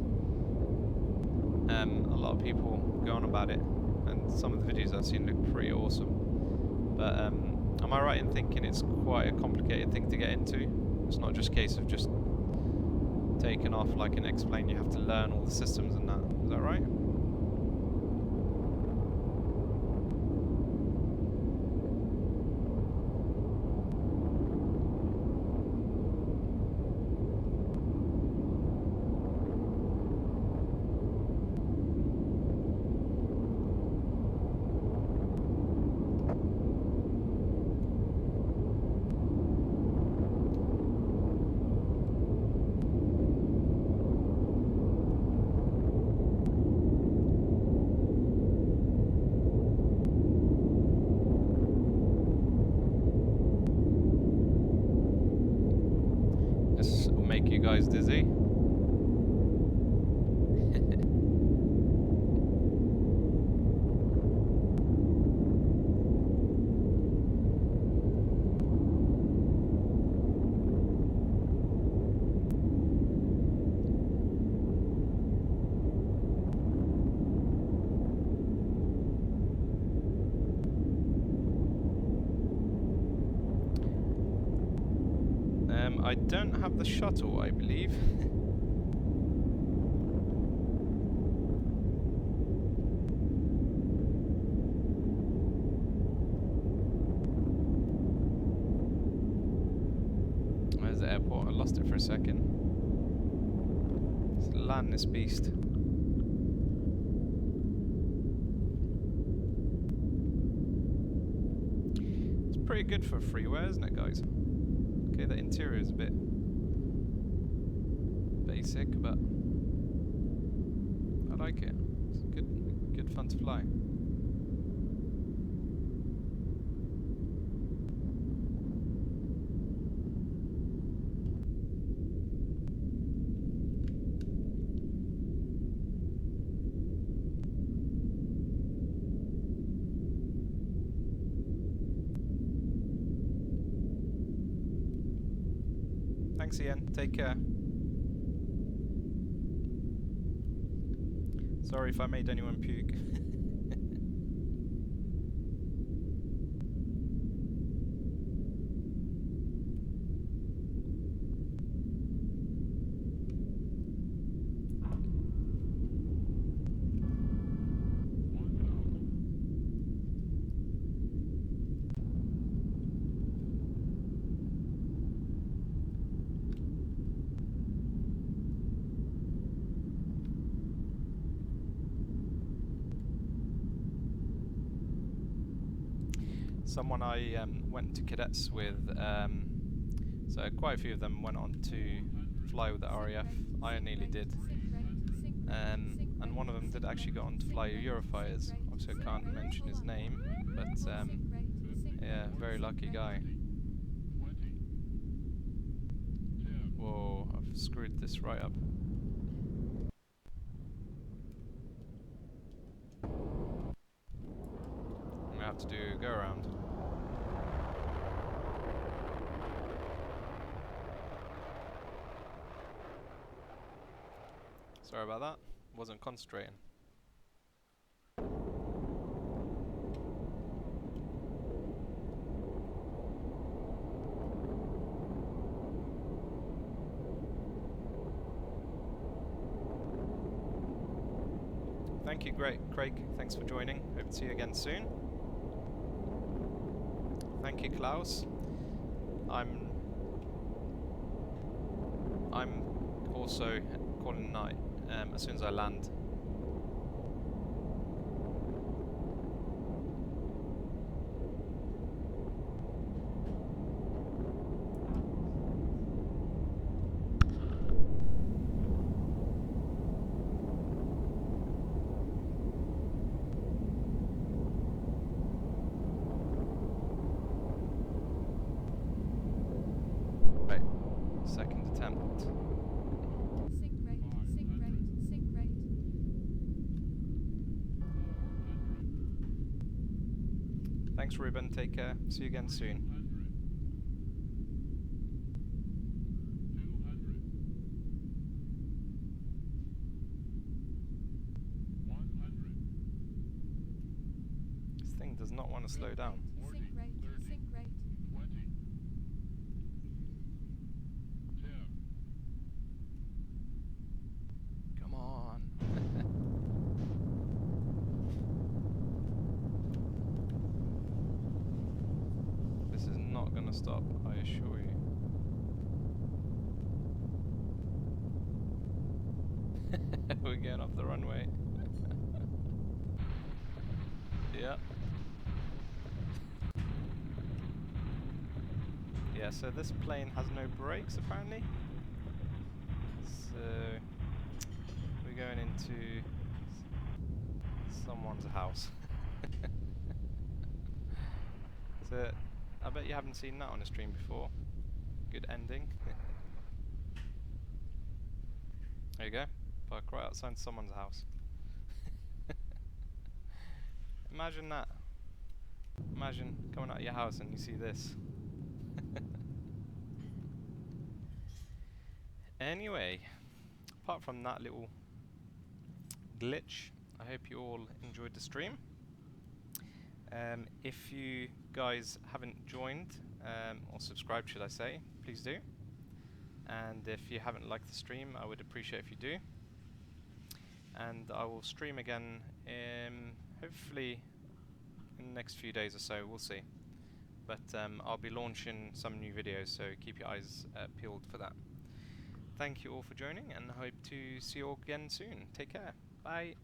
Speaker 1: A lot of people go on about it, and some of the videos I've seen look pretty awesome. But am I right in thinking it's quite a complicated thing to get into? It's not just a case of just taking off like an X-plane, you have to learn all the systems and that. Is that right? This will make you guys dizzy. I don't have the shuttle, I believe. Where's the airport? I lost it for a second. Let's land this beast. It's pretty good for freeware, isn't it, guys? Okay, the interior is a bit basic, but I like it. It's good fun to fly. Thanks, Ian. Take care. Sorry if I made anyone puke. Someone I went to cadets with, so quite a few of them went on to fly with the RAF. I nearly did. And one of them did actually go on to fly Eurofighters. Obviously I can't mention his name, but yeah, very lucky guy. Whoa, I've screwed this right up. I'm gonna have to do a go around. Sorry about that, wasn't concentrating. Thank you, great, Craig. Thanks for joining. Hope to see you again soon. Thank you, Klaus. I'm also calling night as soon as I land. Right, second attempt.
Speaker 3: Sync rate.
Speaker 1: Thanks, Ruben. Take care. See you again soon. This thing does not want to slow down.
Speaker 3: Sync rate.
Speaker 1: Come on. This is not going to stop, I assure you. We're getting off the runway. Yeah. Yeah, so this plane has no brakes apparently. So we're going into someone's house. So I bet you haven't seen that on a stream before. Good ending. There you go. Park right outside someone's house. Imagine that. Imagine coming out of your house and you see this. Anyway, apart from that little glitch, I hope you all enjoyed the stream. If you guys haven't joined, or subscribed should I say, please do. And if you haven't liked the stream, I would appreciate if you do. And I will stream again hopefully in the next few days or so, we'll see. But I'll be launching some new videos, so keep your eyes peeled for that. Thank you all for joining, and I hope to see you all again soon. Take care. Bye.